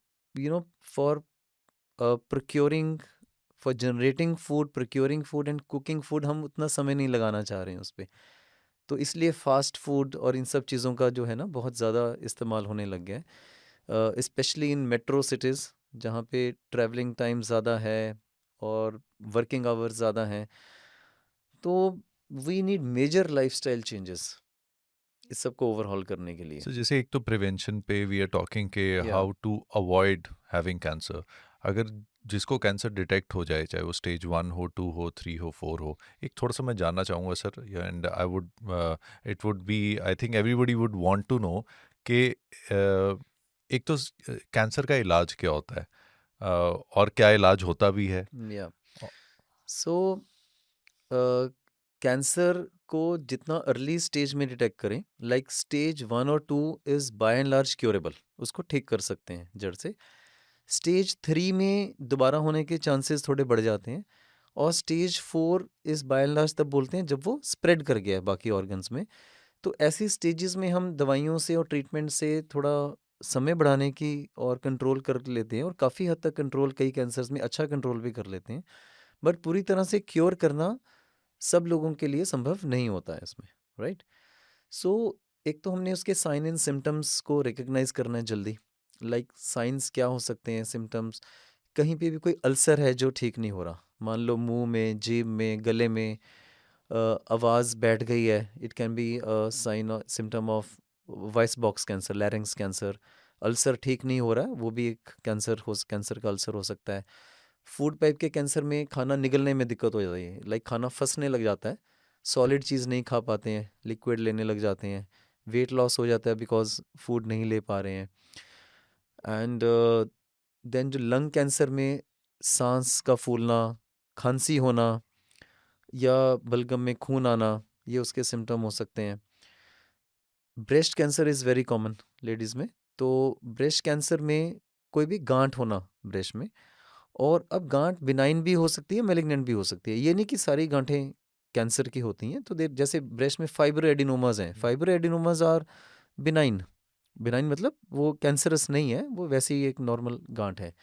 for procuring, for generating food, procuring food and cooking food हम उतना समय नहीं लगाना चाह रहे हैं उस पे। तो इसलिए फास्ट फूड और इन सब चीज़ों का जो है ना बहुत ज़्यादा इस्तेमाल होने लग गया है, स्पेशली इन मेट्रो सिटीज़ जहाँ पे ट्रैवलिंग टाइम ज़्यादा है और वर्किंग आवर्स ज़्यादा हैं। तो we need major lifestyle changes इस सब को ओवरहॉल करने के लिए। सो जैसे एक तो प्रिवेंशन पे वी आर टॉकिंग के या how to avoid having cancer. अगर जिसको कैंसर डिटेक्ट हो जाए, चाहे वो स्टेज 1 हो, 2 हो, 3 हो, 4 हो, एक थोड़ा सा मैं जानना चाहूँगा sir, and I would it would be, I think everybody would want to know कि एक तो कैंसर का इलाज क्या होता है, और क्या इलाज होता भी है। या अ, सो कैंसर को जितना अर्ली स्टेज में डिटेक्ट करें, लाइक स्टेज 1 और 2 is by and large curable, उसको ठीक कर सकते हैं जड़ से। स्टेज 3 में दोबारा होने के चांसेस थोड़े बढ़ जाते हैं, और stage 4 is by and large तब बोलते हैं जब वो स्प्रेड कर गया है बाकी ऑर्गन्स में। तो ऐसी स्टेजेस में हम दवाइयों से और ट्रीटमेंट से थोड़ा समय बढ़ाने की और कंट्रोल कर लेते हैं, और काफ़ी हद तक कंट्रोल कई कैंसर्स में अच्छा कंट्रोल भी कर लेते हैं। बट पूरी तरह से क्योर करना सब लोगों के लिए संभव नहीं होता है इसमें, राइट? सो एक तो हमने उसके साइन एंड सिम्टम्स को रिकग्नाइज करना है जल्दी। लाइक साइंस क्या हो सकते हैं, सिम्टम्स, कहीं पे भी कोई अल्सर है जो ठीक नहीं हो रहा, मान लो मुंह में, जीभ में, गले में आवाज़ बैठ गई है, it can be sign symptom of voice box cancer, larynx cancer. Ulcer ठीक नहीं हो रहा है, वो भी एक कैंसर का अल्सर हो सकता है। फूड पाइप के कैंसर में खाना निगलने में दिक्कत हो जाती है, लाइक खाना फंसने लग जाता है, सॉलिड चीज़ नहीं खा पाते हैं, लिक्विड लेने लग जाते हैं, वेट लॉस हो जाता है बिकॉज फूड नहीं ले पा रहे हैं। एंड देन जो लंग कैंसर में सांस का फूलना, खांसी होना, या बलगम में खून आना, ये उसके सिम्टम हो सकते हैं। Breast cancer is very common ladies में। तो ब्रेस्ट कैंसर में कोई भी गांठ होना ब्रेस्ट में, और अब गांठ बिनाइन भी हो सकती है, मैलिग्नेंट भी हो सकती है। ये नहीं कि सारी गांठें कैंसर की होती हैं। तो देर जैसे ब्रेस्ट में फाइब्रोएडिनोमाज हैं, फाइब्रोएडिनोमाज आर बिनाइन। बिनाइन मतलब वो कैंसरस नहीं है, वो वैसे ही एक नॉर्मल गांठ है।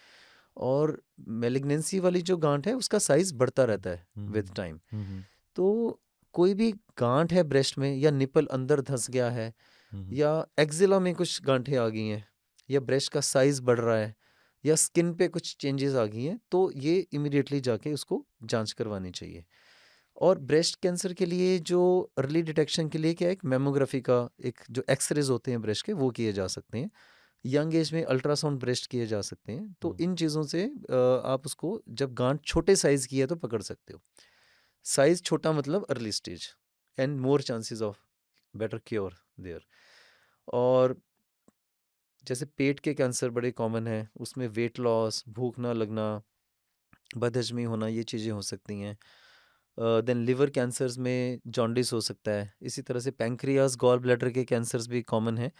और मैलिग्नेंसी वाली जो गांठ है उसका साइज बढ़ता रहता है विद टाइम। तो कोई भी गांठ है ब्रेस्ट में, या निपल अंदर धंस गया है, या एक्जिला में कुछ गांठें आ गई हैं, या ब्रेस्ट का साइज बढ़ रहा है, या स्किन पे कुछ चेंजेस आ गई हैं, तो ये इमीडिएटली जाके उसको जांच करवानी चाहिए। और ब्रेस्ट कैंसर के लिए जो अर्ली डिटेक्शन के लिए क्या है, एक मेमोग्राफी का एक जो एक्सरेज होते हैं ब्रेस्ट के, वो किए जा सकते हैं। यंग एज में अल्ट्रासाउंड ब्रेस्ट किए जा सकते हैं। तो इन चीज़ों से आप उसको जब गांठ छोटे साइज़ की है तो पकड़ सकते हो। साइज़ छोटा मतलब early stage, and more chances of better cure there. और जैसे पेट के कैंसर बड़े कॉमन हैं, उसमें वेट लॉस, भूख ना लगना, बदहजमी होना, ये चीज़ें हो सकती हैं। देन लिवर कैंसर्स में जॉन्डिस हो सकता है। इसी तरह से पैंक्रियास, गॉल ब्लैडर के कैंसर्स भी कॉमन हैं।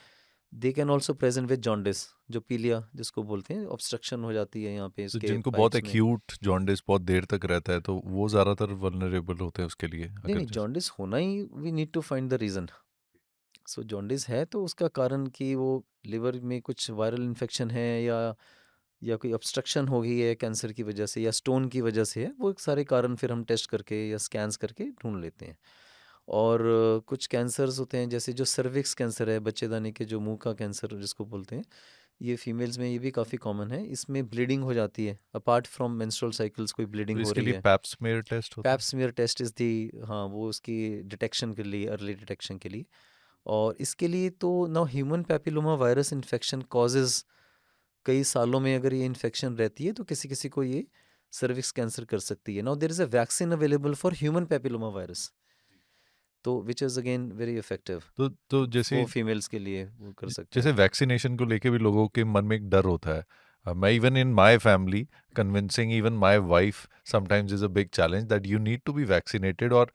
They can also present with jaundice, जो पीलिया जिसको बोलते हैं, ऑब्स्ट्रक्शन हो जाती है यहाँ पे तो इसके जिनको बहुत पाइप्स में। एक्यूट जॉन्डिस बहुत देर तक रहता है, तो वो ज़्यादातर वल्नरेबल होते हैं उसके लिए, नहीं अगर नहीं, जैसे। जॉन्डिस होना ही, we need to find the reason. So jaundice है तो उसका कारण कि वो लिवर में कुछ वायरल इन्फेक्शन है, या कोई ऑब्स्ट्रक्शन हो गई है कैंसर की वजह से, या स्टोन की वजह से है, वो एक सारे कारण फिर हम टेस्ट करके या स्कैन्स करके ढूंढ लेते हैं। और कुछ कैंसर्स होते हैं जैसे जो सर्विक्स कैंसर है, बच्चेदानी के जो मुंह का कैंसर जिसको बोलते हैं, ये फीमेल्स में ये भी काफ़ी कॉमन है। इसमें ब्लीडिंग हो जाती है, अपार्ट फ्रॉम मेंस्ट्रुअल साइकिल्स कोई तो ब्लीडिंग हो इसके रही लिए है। पैप स्मेयर टेस्ट होता पैप है। स्मीयर टेस्ट इज़ दी, हाँ, वो उसकी डिटेक्शन के लिए, अर्ली डिटेक्शन के लिए। और इसके लिए तो now human papilloma virus infection causes, कई सालों में अगर ये इन्फेक्शन रहती है तो किसी किसी को ये सर्विक्स कैंसर कर सकती है। Now there is a vaccine available for human papilloma virus, तो which is again very effective. तो वो जैसे फीमेल्स के लिए वो कर सकते जैसे हैं। वैक्सीनेशन को लेके भी लोगों के मन में एक डर होता है। मैं even in my family convincing even my wife sometimes is a big challenge that you need to be vaccinated, और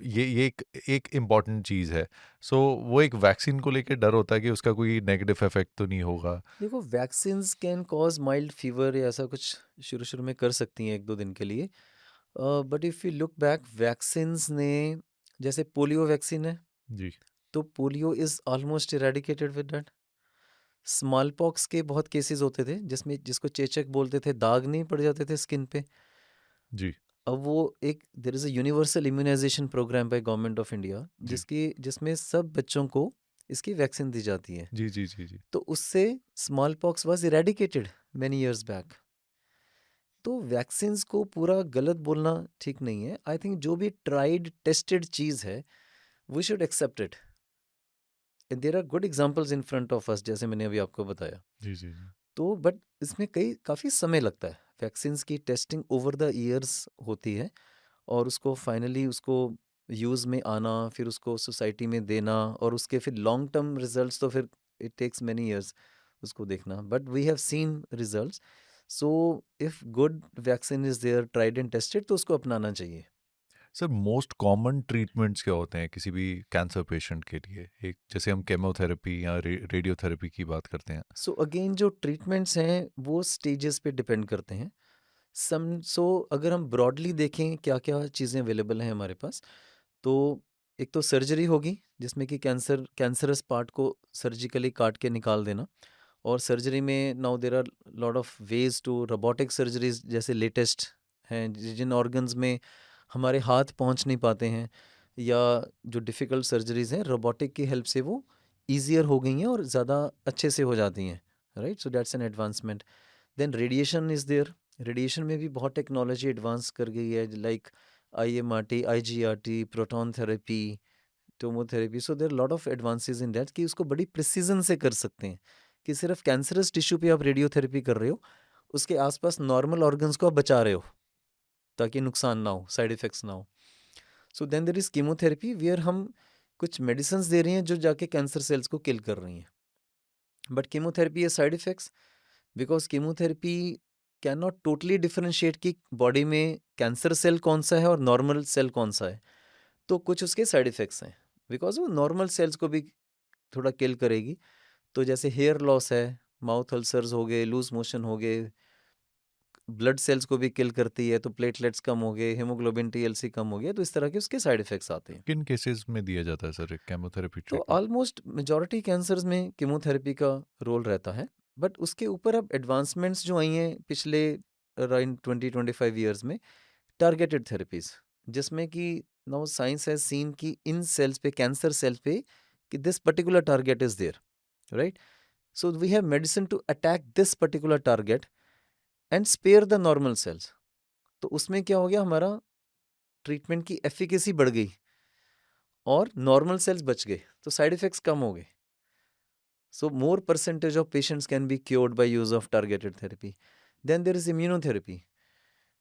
ये एक इम्पॉर्टेंट चीज़ है। सो वो एक वैक्सीन को लेके डर होता है कि उसका कोई नेगेटिव इफेक्ट तो नहीं होगा। देखो, vaccines can cause mild fever या ऐसा कुछ शुरू शुरू में कर सकती हैं 1-2 दिन के लिए। But if you look back, vaccines ने, जैसे पोलियो वैक्सीन है, जी। तो polio is almost eradicated with that. Small pox के बहुत केसेस होते थे जिसमें जिसको चेचक बोलते थे, दाग नहीं पड़ जाते थे स्किन पे। जी, अब वो एक there is a universal immunisation programme by government of India जी, जिसमें सब बच्चों को इसकी वैक्सीन दी जाती है। जी, जी, जी, जी। तो उससे small pox was eradicated many years back. तो वैक्सीन्स को पूरा गलत बोलना ठीक नहीं है। आई थिंक जो भी ट्राइड टेस्टेड चीज़ है we should accept it. There are good examples in front of us, जैसे मैंने अभी आपको बताया। जी, जी, जी। तो बट इसमें कई काफ़ी समय लगता है। वैक्सीन्स की टेस्टिंग ओवर द ईयर्स होती है और उसको फाइनली उसको यूज़ में आना, फिर उसको सोसाइटी में देना और उसके फिर लॉन्ग टर्म रिजल्ट्स, तो फिर इट टेक्स मैनी इयर्स उसको देखना। But we have seen results. So if good vaccine is there tried and tested तो उसको अपनाना चाहिए। सर मोस्ट कॉमन ट्रीटमेंट्स क्या होते हैं किसी भी कैंसर पेशेंट के लिए? एक जैसे हम केमोथेरेपी या रेडियोथेरेपी की बात करते हैं। सो अगेन जो ट्रीटमेंट्स हैं वो स्टेजेस पे डिपेंड करते हैं। सो अगर हम ब्रॉडली देखें क्या क्या चीज़ें अवेलेबल हैं हमारे पास, तो एक तो सर्जरी होगी जिसमें कि कैंसरस पार्ट को सर्जिकली काट के निकाल देना। और सर्जरी में now there are lot of ways to robotic surgeries जैसे लेटेस्ट हैं जिन ऑर्गन्स में हमारे हाथ पहुंच नहीं पाते हैं, या जो डिफ़िकल्ट सर्जरीज हैं रोबोटिक की हेल्प से वो ईजियर हो गई हैं और ज़्यादा अच्छे से हो जाती हैं। Right, so that's an advancement. Then radiation is there. Radiation में भी बहुत टेक्नोलॉजी एडवांस कर गई है, like IMRT, IGRT, proton therapy, tomotherapy. So there lot of advances in that कि उसको बड़ी प्रिसीजन से कर सकते हैं कि सिर्फ कैंसरस टिश्यू पे आप रेडियोथेरेपी कर रहे हो, उसके आसपास नॉर्मल ऑर्गन्स को आप बचा रहे हो ताकि नुकसान ना हो, साइड इफेक्ट्स ना हो। So then there is chemotherapy where हम कुछ मेडिसिन दे रही हैं जो जाके कैंसर सेल्स को किल कर रही हैं। बट कीमोथेरेपी है side effects, because chemotherapy can not totally differentiate कि बॉडी में कैंसर सेल कौन सा है और नॉर्मल सेल कौन सा है। तो कुछ उसके साइड इफेक्ट्स हैं, बिकॉज वो नॉर्मल सेल्स को भी थोड़ा किल करेगी। तो जैसे हेयर लॉस है, माउथ अल्सर्स हो गए, लूज मोशन हो गए, ब्लड सेल्स को भी किल करती है, तो प्लेटलेट्स कम हो गए, हीमोग्लोबिन TLC कम हो गया, तो इस तरह के उसके साइड इफेक्ट्स आते हैं। किन केसेस में दिया जाता है सर केमोथेरेपी तो ट्रीटमेंट? ऑलमोस्ट मेजॉरिटी कैंसर्स में कीमोथेरेपी का रोल रहता है। बट उसके ऊपर अब एडवांसमेंट्स जो आई हैं पिछले अराउंड 20-25 ईयर्स में, टारगेटेड थेरेपीज, जिसमें कि नाउ साइंस हैज सीन कि इन सेल्स पे, कैंसर सेल पे, कि this particular target is there, right. So we have medicine to attack this particular target and spare the normal cells. तो उसमें क्या हो गया, हमारा ट्रीटमेंट की एफिकेसी बढ़ गई और नॉर्मल सेल्स बच गए, तो साइड इफेक्ट्स कम हो गए। So more percentage of patients can be cured by use of targeted therapy. Then there is immunotherapy,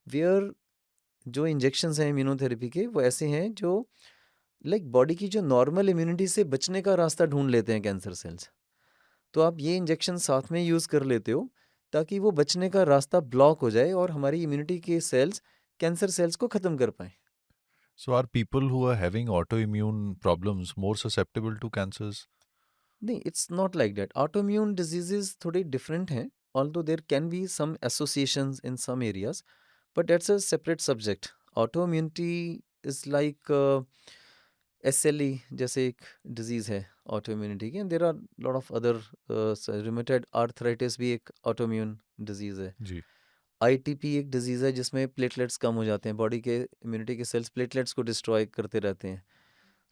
where जो इंजेक्शंस हैं इम्यूनोथेरेपी के वो ऐसे हैं जो लाइक बॉडी की जो नॉर्मल इम्यूनिटी से बचने का रास्ता ढूंढ लेते हैं कैंसर सेल्स। तो आप ये इंजेक्शन साथ में यूज़ कर लेते हो ताकि वो बचने का रास्ता ब्लॉक हो जाए और हमारी इम्यूनिटी के सेल्स कैंसर सेल्स को ख़त्म कर पाएँ। So are people who are having autoimmune problems more susceptible to cancers? नहीं, it's not like that. Autoimmune diseases थोड़े डिफरेंट हैं, although there can be some associations in some areas, but that's a separate subject. Autoimmunity is like SLE जैसे एक disease है autoimmunity की, and there are lot of other, rheumatoid arthritis भी एक autoimmune disease है। जी। ITP एक disease है जिसमें प्लेटलेट्स कम हो जाते हैं, बॉडी के इम्यूनिटी के सेल्स प्लेटलेट्स को डिस्ट्रॉय करते रहते हैं।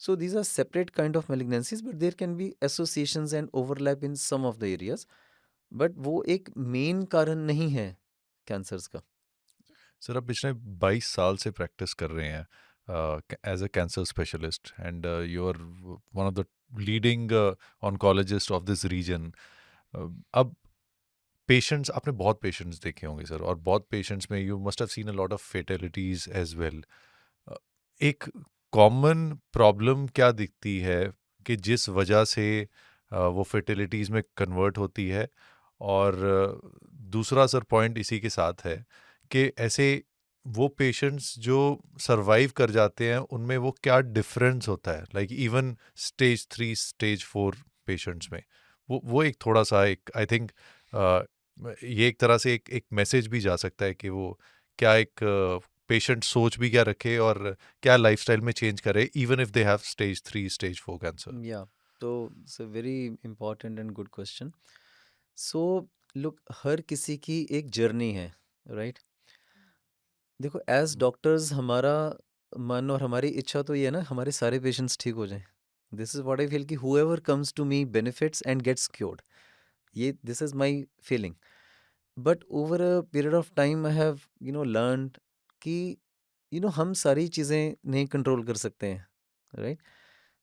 So these are separate kind of malignancies, but there can be associations and overlap in some of the areas. But वो एक मेन कारण नहीं है कैंसर्स का। सर आप पिछले 22 साल से प्रैक्टिस कर रहे हैं as a cancer specialist and you are one of the leading oncologist of this region. अब पेशेंट्स आपने बहुत पेशेंट्स देखे होंगे सर, और बहुत पेशेंट्स में you must have seen a lot of fatalities as well. एक कॉमन प्रॉब्लम क्या दिखती है कि जिस वजह से वो फर्टिलिटीज़ में कन्वर्ट होती है? और दूसरा सर पॉइंट इसी के साथ है कि ऐसे वो पेशेंट्स जो सरवाइव कर जाते हैं उनमें वो क्या डिफरेंस होता है, like even stage 3 stage 4 patients में? वो एक थोड़ा सा एक आई थिंक ये एक तरह से एक मैसेज भी जा सकता है कि वो क्या एक पेशेंट सोच भी क्या रखे और क्या लाइफस्टाइल में चेंज करे even if they have stage 3 stage 4 cancer. या तो it's a very important and good question. So look, हर किसी की एक जर्नी है, राइट? देखो, एज डॉक्टर्स हमारा मन और हमारी इच्छा तो ये है ना, हमारे सारे पेशेंट्स ठीक हो जाएं। This is what I feel कि whoever comes to me benefits and gets cured, ये this is my feeling. But over a period of time I have learned कि हम सारी चीज़ें नहीं कंट्रोल कर सकते हैं, राइट?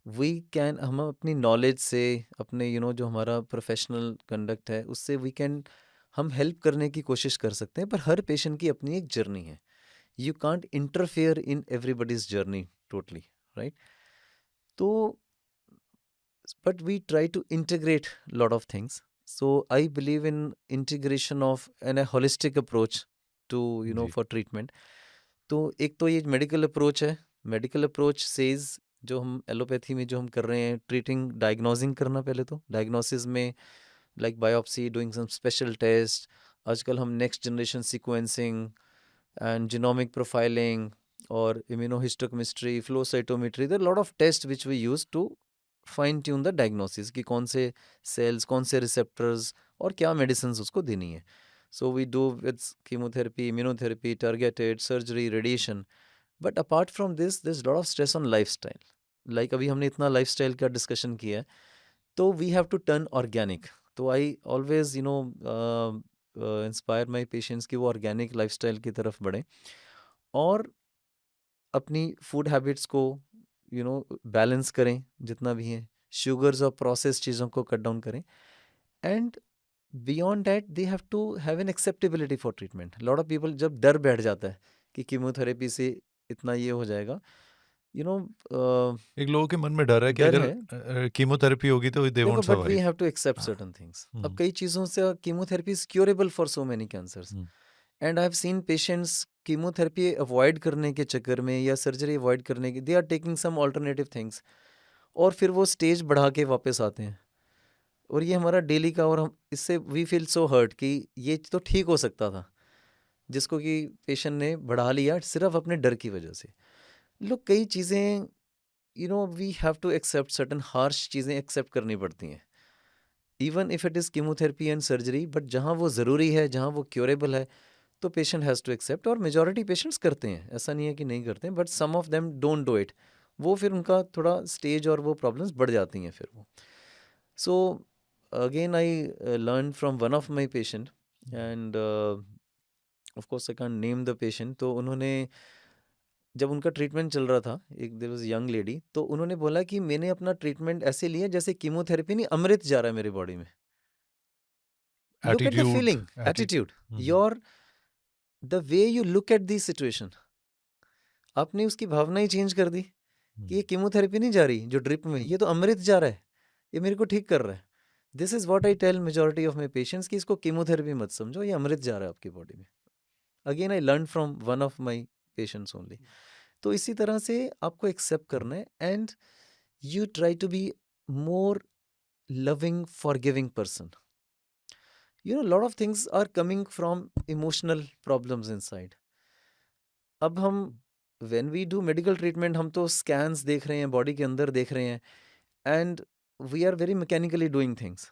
वी कैन, हम अपनी नॉलेज से, अपने जो हमारा प्रोफेशनल कंडक्ट है उससे वी कैन, हम हेल्प करने की कोशिश कर सकते हैं, पर हर पेशेंट की अपनी एक जर्नी है। You can't interfere in everybody's journey totally, right? तो but we try to integrate a lot of things. So I believe in integration of and a holistic approach to जी for treatment. तो एक तो ये medical approach है। Medical approach says, जो हम allopathy में जो हम कर रहे हैं, ट्रीटिंग, डायग्नोजिंग करना, पहले तो डायग्नोसिस में like biopsy, doing some special test. आजकल हम next generation sequencing and genomic profiling और immunohistochemistry, flow cytometry, there lot of test which we use to fine tune the diagnosis कि कौन से सेल्स, कौन से रिसेप्टर्स और क्या मेडिसिन उसको देनी है। So we do with chemotherapy, immunotherapy, targeted surgery, radiation. But apart from this this lot of stress on lifestyle. Like अभी हमने इतना लाइफस्टाइल का डिस्कशन किया है, तो we have to turn organic. तो I always inspire my patients कि वो ऑर्गेनिक लाइफस्टाइल की तरफ बढ़ें और अपनी फूड हैबिट्स को बैलेंस करें जितना भी है, शुगर्स और प्रोसेस चीज़ों को कट डाउन करें। And beyond that they have to have an acceptability for treatment. Lot of people जब डर बैठ जाता है कि कीमोथेरेपी से इतना ये हो जाएगा, यू नो एक लोगों के मन में डर है कि डर अगर है। कीमोथेरेपी होगी तो दे देखो, won't but we survive. Have to accept certain things. अब कई चीज़ों से chemotherapy is curable for so many cancers. And I have seen patients chemotherapy avoid करने के चक्कर में या सर्जरी अवॉइड करने के, they are taking some alternative things, और फिर वो स्टेज बढ़ा के वापस आते हैं। और ये हमारा डेली का, और हम इससे वी फील सो हर्ट कि ये तो ठीक हो सकता था, जिसको कि पेशेंट ने बढ़ा लिया सिर्फ अपने डर की वजह से। लोग, कई चीज़ें we have to accept, certain harsh चीज़ें एक्सेप्ट करनी पड़ती हैं, even if it is chemotherapy and surgery. But जहाँ वो ज़रूरी है, जहाँ वो क्योरेबल है, तो पेशेंट हैज़ टू एक्सेप्ट। और मेजॉरिटी पेशेंट्स करते हैं, ऐसा नहीं है कि नहीं करते हैं, but some of them don't do it. वो फिर उनका थोड़ा स्टेज और वो प्रॉब्लम्स बढ़ जाती हैं फिर वो। So again I learn from one of my patient, end of course I can't name the patient. तो उन्होंने, जब उनका ट्रीटमेंट चल रहा था, एक देयर वाज यंग लेडी, तो उन्होंने बोला कि मैंने अपना ट्रीटमेंट ऐसे लिया जैसे कीमोथेरेपी नहीं, अमृत जा रहा है मेरी बॉडी में। Look at the attitude feeling, attitude, your, the way you look at the situation. आपने उसकी भावना ही चेंज कर दी कि ये कीमोथेरेपी नहीं जा रही जो ड्रिप में, ये तो अमृत जा रहा है, ये मेरे को ठीक कर रहा है। This is what I tell majority of my patients कि इसको कीमोथेरेपी मत समझो, ये अमृत जा रहा है आपकी बॉडी में। Again I learn from one of my patients only. तो इसी तरह से आपको एक्सेप्ट करना है, and you try to be more loving, forgiving person. A lot of things are coming from emotional problems inside. अब हम, when we do medical treatment, हम तो scans देख रहे हैं, बॉडी के अंदर देख रहे हैं, and we are very mechanically doing things.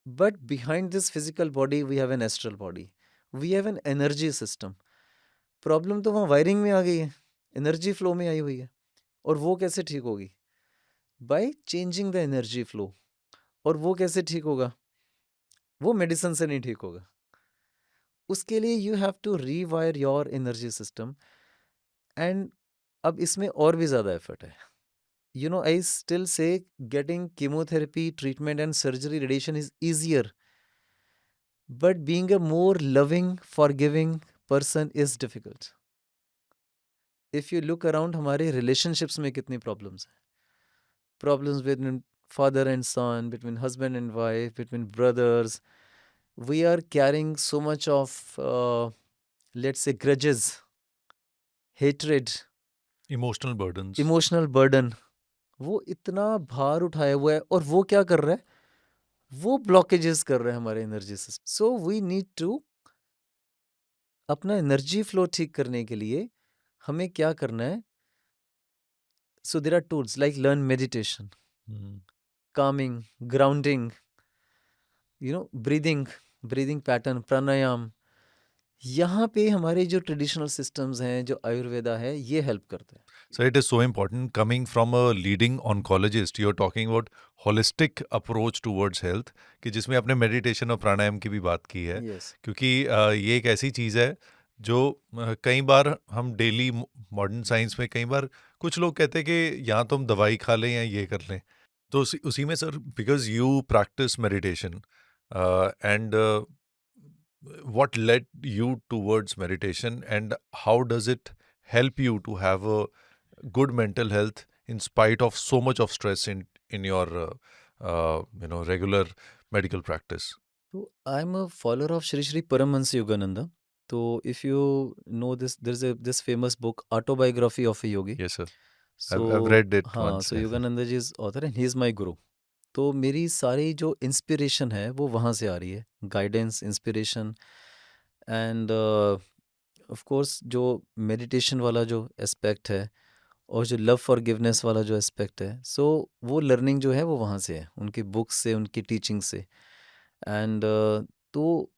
But behind this physical body we have an astral body, we have an energy system. Problem तो वहाँ वायरिंग में आ गई है, एनर्जी फ्लो में आई हुई है। और वो कैसे ठीक होगी? By changing the energy flow. और वो कैसे ठीक होगा? वो मेडिसिन से नहीं ठीक होगा। उसके लिए you have to rewire your energy system. And अब इसमें और भी ज़्यादा एफर्ट है। I still say getting chemotherapy treatment and surgery radiation is easier, but being a more loving forgiving person is difficult. If you look around, हमारे relationships में कितनी problems हैं। Problems between father and son, between husband and wife, between brothers. We are carrying so much of, let's say, grudges, hatred, emotional burdens. emotional burden। वो इतना भार उठाया हुआ है, और वो क्या कर रहा है? वो ब्लॉकेजेस कर रहा है हमारे energy system. So we need to, अपना एनर्जी फ्लो ठीक करने के लिए हमें क्या करना है? So there are tools like learn meditation, calming, grounding, breathing, breathing pattern, pranayama, यहाँ पे हमारे जो ट्रेडिशनल सिस्टम्स हैं, जो आयुर्वेदा है, ये हेल्प करते हैं। So it is so important coming from a leading oncologist. You're talking about holistic approach towards health कि जिसमें आपने मेडिटेशन और प्राणायाम की भी बात की है यस, क्योंकि ये एक ऐसी चीज़ है जो कई बार हम डेली मॉडर्न साइंस में कई बार कुछ लोग कहते हैं कि या तो हम दवाई खा लें या ये कर लें तो उसी में sir because you practice meditation and what led you towards meditation and how does it help you to have a good mental health in spite of so much of stress in your regular medical practice? तो I am a follower of Shri Shri Paramahansa Yogananda. तो if you know this, there is this famous book Autobiography of a Yogi. Yes, sir. So I've read it हाँ, once. So Yogananda ji is author and he is my guru. तो मेरी सारी जो inspiration है वो वहाँ से आ रही है, guidance, inspiration end of course जो मेडिटेशन वाला जो एस्पेक्ट है और जो लव फॉरगिवनेस वाला जो एस्पेक्ट है, सो वो लर्निंग जो है वो वहाँ से है, उनकी बुक्स से, उनकी टीचिंग से। एंड तो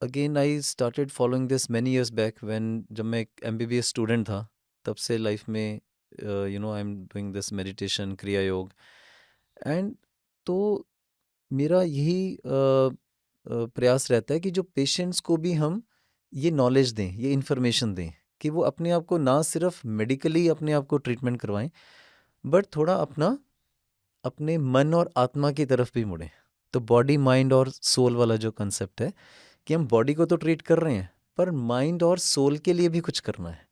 again I started following this many years back when, जब मैं एक एमबीबीएस स्टूडेंट था, तब से लाइफ में I am doing this meditation, क्रिया योग। एंड तो मेरा यही प्रयास रहता है कि जो पेशेंट्स को भी हम ये नॉलेज दें, ये इन्फॉर्मेशन दें कि वो अपने आप को ना सिर्फ मेडिकली अपने आप को ट्रीटमेंट करवाएं, बट थोड़ा अपना अपने मन और आत्मा की तरफ भी मुड़ें। तो बॉडी, माइंड और सोल वाला जो कंसेप्ट है कि हम बॉडी को तो ट्रीट कर रहे हैं, पर माइंड और सोल के लिए भी कुछ करना है।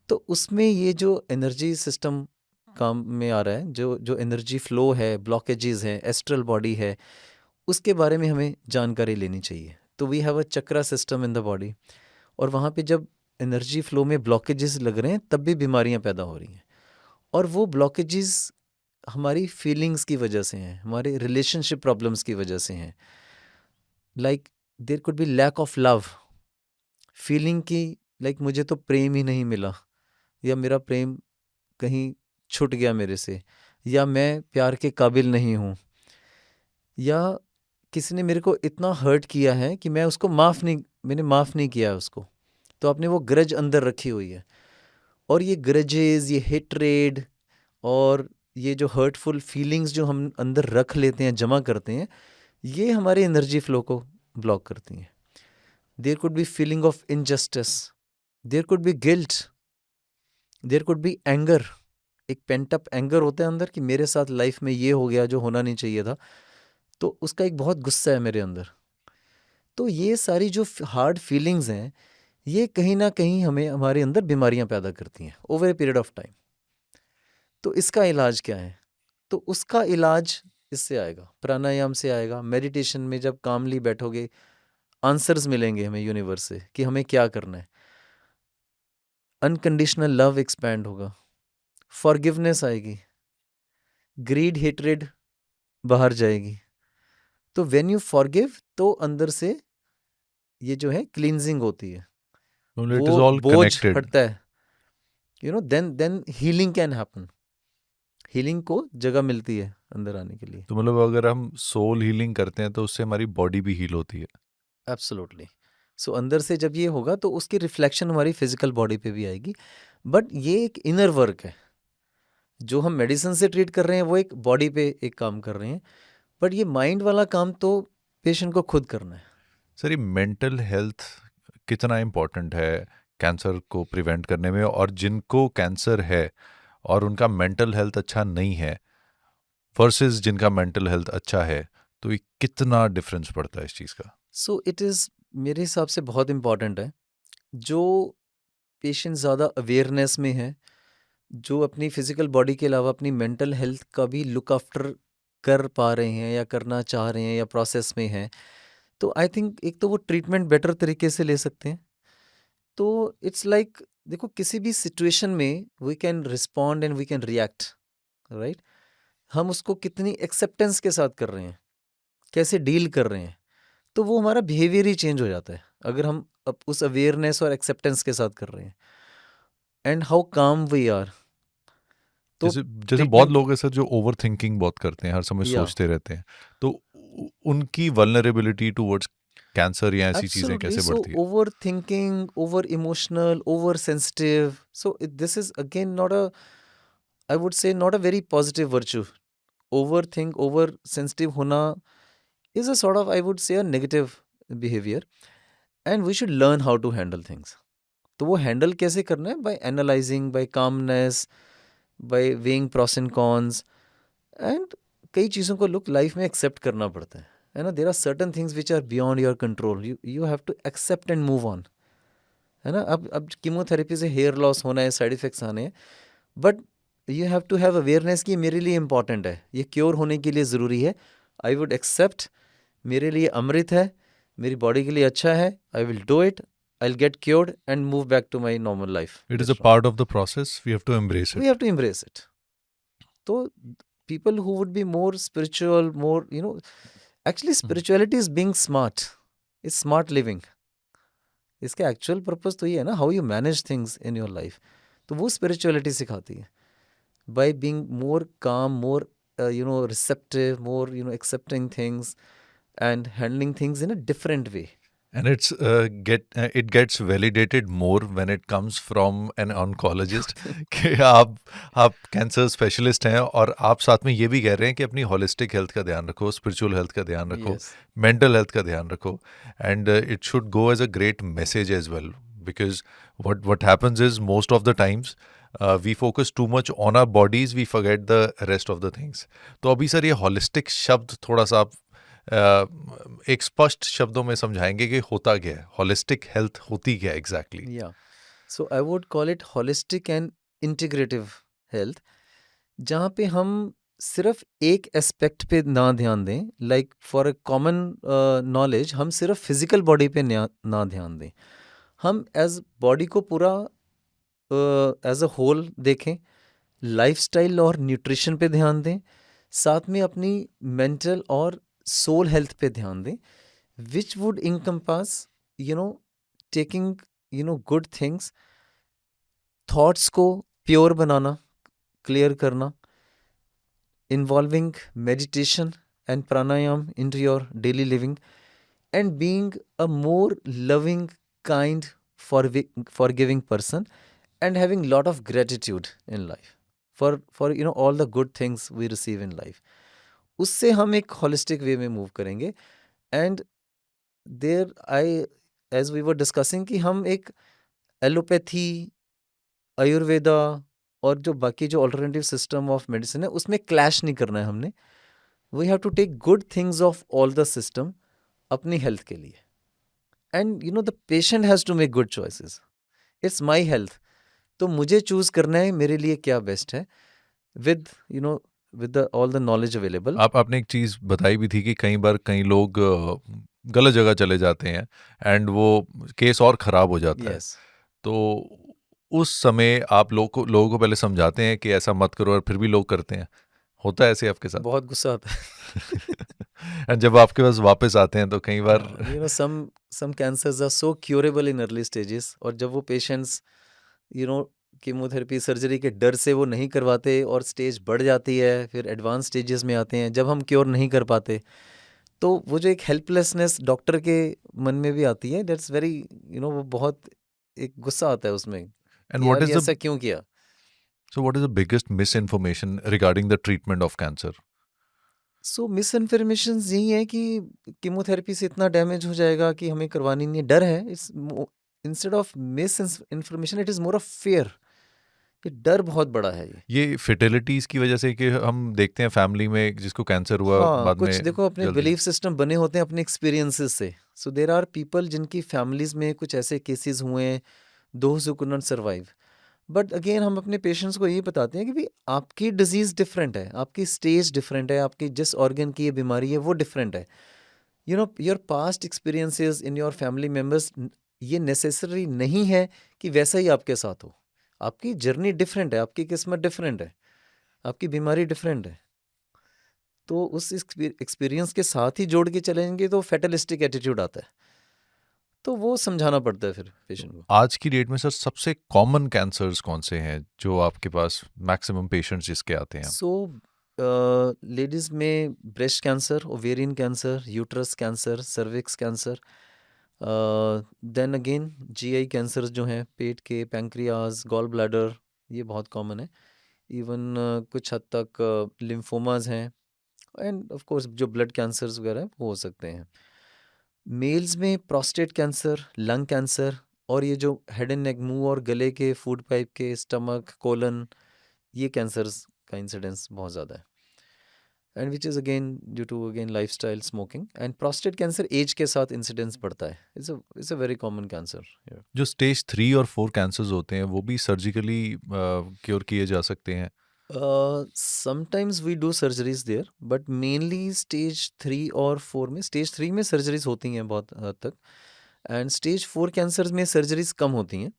तो उसमें ये जो एनर्जी सिस्टम काम में आ रहा है, जो जो एनर्जी फ्लो है, ब्लॉकेजेस हैं, एस्ट्रल बॉडी है, उसके बारे में हमें जानकारी लेनी चाहिए। तो we have a chakra system in the body, और वहाँ पे जब एनर्जी फ्लो में ब्लॉकेजेस लग रहे हैं तब भी बीमारियाँ पैदा हो रही हैं। और वो ब्लॉकेजेस हमारी फीलिंग्स की वजह से हैं, हमारे रिलेशनशिप प्रॉब्लम्स की वजह से हैं। Like there could be lack of love, feeling की, लाइक मुझे तो प्रेम ही नहीं मिला, या मेरा प्रेम कहीं छूट गया मेरे से, या मैं प्यार के काबिल नहीं हूँ, या किसी ने मेरे को इतना हर्ट किया है कि मैं उसको मैंने माफ़ नहीं किया है उसको। तो आपने वो ग्रज अंदर रखी हुई है, और ये ग्रजेस, ये हेट्रेड और ये जो हर्टफुल फीलिंग्स जो हम अंदर रख लेते हैं, जमा करते हैं, ये हमारे एनर्जी फ्लो को ब्लॉक करती हैं। There could be feeling of injustice, there could be guilt, there could be anger. एक पेंट अप एंगर होता है अंदर कि मेरे साथ लाइफ में ये हो गया जो होना नहीं चाहिए था, तो उसका एक बहुत गुस्सा है मेरे अंदर। तो ये सारी जो हार्ड फीलिंग्स हैं, ये कहीं ना कहीं हमें हमारे अंदर बीमारियां पैदा करती हैं over a period of time. तो इसका इलाज क्या है? तो उसका इलाज इससे आएगा, प्राणायाम से आएगा। मेडिटेशन में जब कामली बैठोगे, आंसर्स मिलेंगे हमें यूनिवर्स से कि हमें क्या करना है। अनकंडीशनल लव एक्सपैंड होगा, फॉरगिवनेस आएगी, ग्रीड, हेट्रेड बाहर जाएगी। तो व्हेन यू फॉरगिव, तो अंदर से ये जो है क्लींजिंग होती है, Well, it is वो all बोझ connected. हटता है। Then healing can happen, healing को जगह मिलती है अंदर आने के लिए। तो मतलब अगर हम सोल हीलिंग करते हैं तो उससे हमारी बॉडी भी हील होती है. एब्सोल्युटली। सो अंदर से जब ये होगा तो उसकी रिफ्लेक्शन हमारी फिजिकल बॉडी पे भी आएगी। बट ये एक इनर वर्क है, जो हम मेडिसिन से ट्रीट कर रहे हैं वो एक बॉडी पे एक काम कर रहे हैं, बट ये माइंड वाला काम तो पेशेंट को खुद करना है। सर ये मेंटल हेल्थ कितना इम्पोर्टेंट है कैंसर को प्रिवेंट करने में और जिनको कैंसर है और उनका मेंटल हेल्थ अच्छा नहीं है वर्सेस जिनका मेंटल हेल्थ अच्छा है तो ये कितना डिफरेंस पड़ता है इस चीज़ का. सो इट इज़, मेरे हिसाब से बहुत इम्पॉर्टेंट है। जो पेशेंट ज़्यादा अवेयरनेस में है, जो अपनी फिजिकल बॉडी के अलावा अपनी मेंटल हेल्थ का भी लुक आफ्टर कर पा रहे हैं या करना चाह रहे हैं या प्रोसेस में हैं, तो आई थिंक एक तो वो ट्रीटमेंट बेटर तरीके से ले सकते हैं। तो इट्स लाइक, देखो किसी भी सिचुएशन में we can respond and we can react, right? हम उसको कितनी एक्सेप्टेंस के साथ कर रहे हैं, कैसे डील कर रहे हैं, तो वो हमारा बिहेवियर ही चेंज हो जाता है अगर हम उस अवेयरनेस और एक्सेप्टेंस के साथ कर रहे हैं। एंड हाउ काम वी आर, तो जैसे जैसे बहुत ट्रीटमेंट लोग हैं सर जो ओवर थिंकिंग बहुत करते हैं हर समय या सोचते रहते हैं तो उनकी वल्नरेबिलिटी टुवर्ड्स कैंसर या ऐसी चीज़ें Absolutely. कैसे So बढ़ती है? overthinking, over emotional, over sensitive. So this is again not a, I would say, not a very positive virtue. Overthink, over sensitive hona is a sort of, I would say, a negative behavior. And we should learn how to handle things. तो वो handle कैसे करना है? By analysing, by calmness, by weighing pros and cons, and कई चीज़ों को look life में accept करना पड़ता है ना. There are certain things which are beyond your control. You have to accept and move on, है ना. अब कीमोथेरेपी से हेयर लॉस होना है, साइड इफेक्ट्स आने हैं, but you have to have awareness कि मेरे लिए इंपॉर्टेंट है, ये क्योर होने के लिए ज़रूरी है. आई वुड एक्सेप्ट, मेरे लिए अमृत है, मेरी बॉडी के लिए अच्छा है, I will do it, I'll get cured and move back to my normal life. It is That's a all. part of the process. We have to embrace We it. have to embrace it. So people who would be more spiritual, more, actually spirituality is being smart. It's smart living. इसका actual purpose तो ये है ना, how you manage things in your life. तो वो spirituality सिखाती है, by being more काम, more receptive, more accepting things and handling things in a different way. And it gets validated more when it comes from an oncologist कि आप cancer specialist हैं और आप साथ में ये भी कह रहे हैं कि अपनी होलिस्टिक हेल्थ का ध्यान रखो, स्पिरिचुअल हेल्थ का ध्यान रखो, Yes. मेंटल हेल्थ का ध्यान रखो, and it should go as a great message as well, because what happens is most of the times we focus too much on our bodies, we forget the rest of the things. तो अभी sir ये holistic शब्द थोड़ा सा आप एक स्पष्ट शब्दों में समझाएंगे कि होता क्या है, होलिस्टिक हेल्थ होती क्या exactly? Yeah. So I would call it holistic and integrative health, जहाँ पे हम सिर्फ एक एस्पेक्ट पे ना ध्यान दें. Like for a common knowledge, हम सिर्फ फिजिकल बॉडी पे ना ध्यान दें. हम एज बॉडी को पूरा एज अ होल देखें, लाइफस्टाइल और न्यूट्रिशन पे ध्यान दें, साथ में अपनी मेंटल और सोल हेल्थ पे ध्यान दें, which would encompass taking good things, thoughts को प्योर बनाना, क्लियर करना, involving meditation and pranayam into your daily living, and being a more loving, kind, forgiving person, and having lot of gratitude in life for all the good things we receive in life. उससे हम एक holistic way में move करेंगे. And there as we were discussing कि हम एक allopathy, Ayurveda और जो बाकी जो अल्टरनेटिव सिस्टम ऑफ मेडिसिन है उसमें क्लैश नहीं करना है हमने. We have to take good things of all the system अपनी हेल्थ के लिए. And the patient has to make good choices. It's my health, तो मुझे चूज करना है मेरे लिए क्या बेस्ट है, with with all the knowledge available. आपने एक चीज़ बताई भी थी कि कई बार कई लोग गलत जगह चले जाते हैं एंड वो केस और ख़राब हो जाता है. यस, तो उस समय आप लोगों को पहले समझाते हैं कि ऐसा मत करो और फिर भी लोग करते हैं. होता है ऐसे आपके साथ? बहुत गुस्सा आता है. एंड जब आपके पास वापस आते हैं तो कई बार some cancers are so curable in early stages, और जब वो पेशेंट्स कीमोथेरेपी सर्जरी के डर से वो नहीं करवाते और स्टेज बढ़ जाती है, फिर एडवांस स्टेजेस में आते हैं, जब हम क्योर नहीं कर पाते, तो वो जो एक हेल्पलेसनेस डॉक्टर के मन में भी आती है, दैट्स वेरी वो बहुत एक गुस्सा आता है उसमें. एंड यार ये ऐसा क्यों किया. So what is the biggest misinformation regarding the treatment of cancer? So miss information यही है कि कीमोथेरेपी से इतना डैमेज हो जाएगा कि हमें करवानी नहीं है, डर है. It's instead of miss information, it is more of fear. ये डर बहुत बड़ा है. ये fertilities की वजह से कि हम देखते हैं फैमिली में जिसको कैंसर हुआ हाँ, बाद कुछ में देखो अपने जल्दी. बिलीफ सिस्टम बने होते हैं अपने एक्सपीरियंसेस से. सो देर आर पीपल जिनकी फैमिलीज में कुछ ऐसे केसेस हुए हैं, those who could not survive. But again हम अपने पेशेंट्स को यही बताते हैं कि भाई आपकी डिजीज़ डिफरेंट है, आपकी स्टेज डिफरेंट है, आपकी जिस ऑर्गन की ये बीमारी है वो डिफरेंट है. Your past experiences in your family members, ये नेसेसरी नहीं है कि वैसा ही आपके साथ हो. आपकी जर्नी डिफरेंट है, आपकी किस्मत डिफरेंट है, आपकी बीमारी डिफरेंट है. तो उस एक्सपीरियंस के साथ ही जोड़ के चलेंगे तो फैटलिस्टिक एटीट्यूड आता है. तो वो समझाना पड़ता है फिर पेशेंट को. आज की डेट में सर सबसे कॉमन कैंसर्स कौन से हैं जो आपके पास मैक्सिमम पेशेंट्स जिसके आते हैं? सो लेडीज़ में breast cancer, ovarian cancer, uterus cancer, cervix cancer, then again GI cancer जो हैं पेट के, पैंक्रियाज, गॉल ब्लैडर, ये बहुत कॉमन है। इवन कुछ हद तक लिम्फोमाज हैं, एंड ऑफ कोर्स जो ब्लड कैंसर्स वगैरह हैं, वो हो सकते हैं। मेल्स में प्रोस्टेट कैंसर, लंग कैंसर, और ये जो हेड एंड नेक, मुंह और गले के, फूड पाइप के, स्टमक, कोलन, ये कैंसर्स का इंसिडेंस बहुत ज़्यादा है। And which is again due to again lifestyle, smoking, and prostate cancer age के साथ इंसिडेंस बढ़ता है। It's a very common cancer. जो स्टेज 3 और 4 कैंसर्स होते हैं वो भी सर्जिकली क्योर किए जा सकते हैं? Sometimes we do surgeries there, but mainly stage 3 और 4 में, स्टेज 3 में सर्जरीज होती हैं बहुत हद तक, एंड स्टेज 4 कैंसर में सर्जरीज कम होती हैं।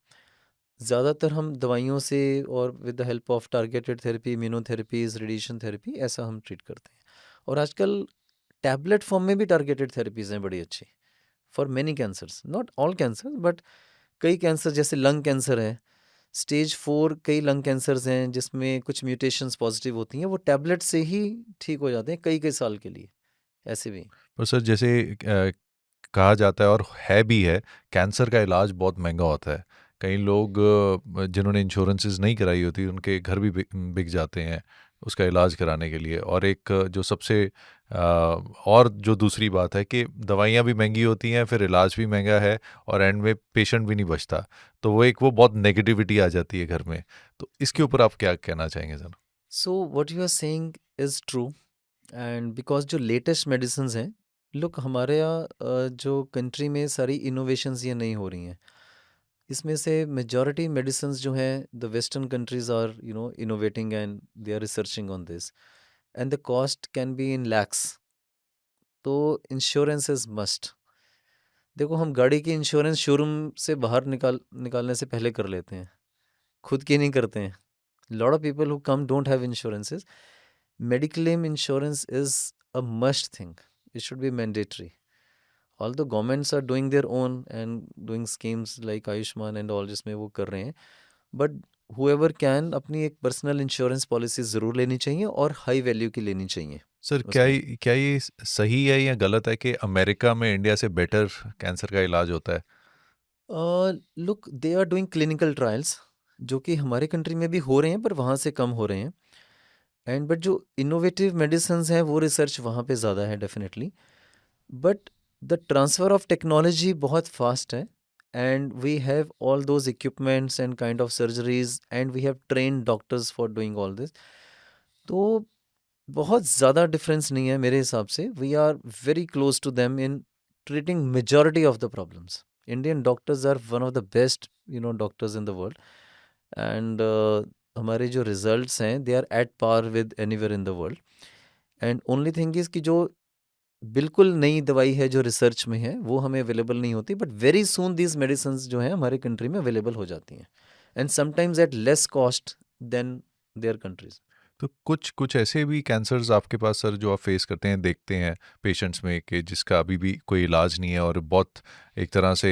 ज़्यादातर हम दवाइयों से और with the help of targeted therapy, immunotherapies, radiation therapy, ऐसा हम ट्रीट करते हैं। और आजकल टैबलेट फॉर्म में भी टारगेटेड थेरेपीज हैं बड़ी अच्छी, for many cancers, not all cancer, but कई कैंसर, जैसे लंग कैंसर है, स्टेज 4 कई लंग कैंसर्स हैं जिसमें कुछ म्यूटेशंस पॉजिटिव होती हैं, वो टैबलेट से ही ठीक हो जाते हैं कई कई साल के लिए, ऐसे भी। पर सर जैसे कहा जाता है और है भी है, कैंसर का इलाज बहुत महंगा होता है। कई लोग जिन्होंने इंश्योरेंसेस नहीं कराई होती उनके घर भी बिक जाते हैं उसका इलाज कराने के लिए। और एक जो सबसे और जो दूसरी बात है कि दवाइयाँ भी महंगी होती हैं, फिर इलाज भी महंगा है, और एंड में पेशेंट भी नहीं बचता। तो वो बहुत नेगेटिविटी आ जाती है घर में। तो इसके ऊपर आप क्या कहना चाहेंगे sir? So what you are saying is true, and because जो लेटेस्ट मेडिसिन हैं, लोग हमारे यहाँ जो कंट्री में सारी इनोवेशंस ये नहीं हो रही हैं। इसमें से मेजॉरिटी मेडिसिन जो हैं, the western countries are innovating and they are researching on this, and the cost can be in lakhs. तो इंश्योरेंस इज मस्ट। देखो, हम गाड़ी की इंश्योरेंस शोरूम से बाहर निकालने से पहले कर लेते हैं, खुद की नहीं करते हैं। Lot of people who come don't have insurances. Mediclaim insurance is a must thing, it should be mandatory. Although governments are doing their own and doing schemes like Ayushman and all, जिसमें वो कर रहे हैं, but whoever can अपनी एक personal insurance policy ज़रूर लेनी चाहिए, और हाई वैल्यू की लेनी चाहिए सर उसमें। क्या ये सही है या गलत है कि अमेरिका में इंडिया से बेटर कैंसर का इलाज होता है? Look, they are doing clinical trials, जो कि हमारे कंट्री में भी हो रहे हैं पर वहाँ से कम हो रहे हैं। एंड बट जो इनोवेटिव मेडिसिन हैं, वो रिसर्च वहाँ पे ज़्यादा है definitely. But the transfer of technology बहुत फास्ट है, and we have all those equipments and kind of surgeries, and we have train doctors for doing all this. तो बहुत ज़्यादा डिफरेंस नहीं है मेरे हिसाब से। We are very close to them in treating majority of the problems. Indian doctors are one of the best doctors in the world, and हमारे जो रिजल्ट्स हैं, they are at par with anywhere in the world. And only thing is कि जो बिल्कुल नई दवाई है जो रिसर्च में है, वो हमें अवेलेबल नहीं होती, but very soon these medicine जो हैं हमारे कंट्री में अवेलेबल हो जाती हैं, and sometimes at less cost than their countries. तो कुछ कुछ ऐसे भी कैंसर्स आपके पास सर जो आप फेस करते हैं, देखते हैं पेशेंट्स में, कि जिसका अभी भी कोई इलाज नहीं है, और बहुत एक तरह से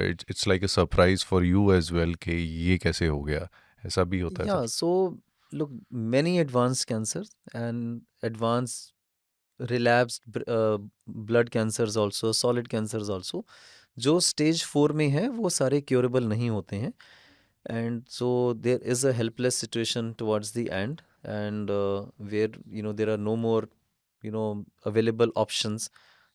it's like a surprise for you as well कि ये कैसे हो गया? ऐसा भी होता है Yeah, sir? so look, many advanced cancers and advanced relapsed blood cancers also, solid cancers also, जो स्टेज 4 में है, वो सारे क्योरेबल नहीं होते हैं, and so there is a helpless situation towards the end, and where there are no more available options,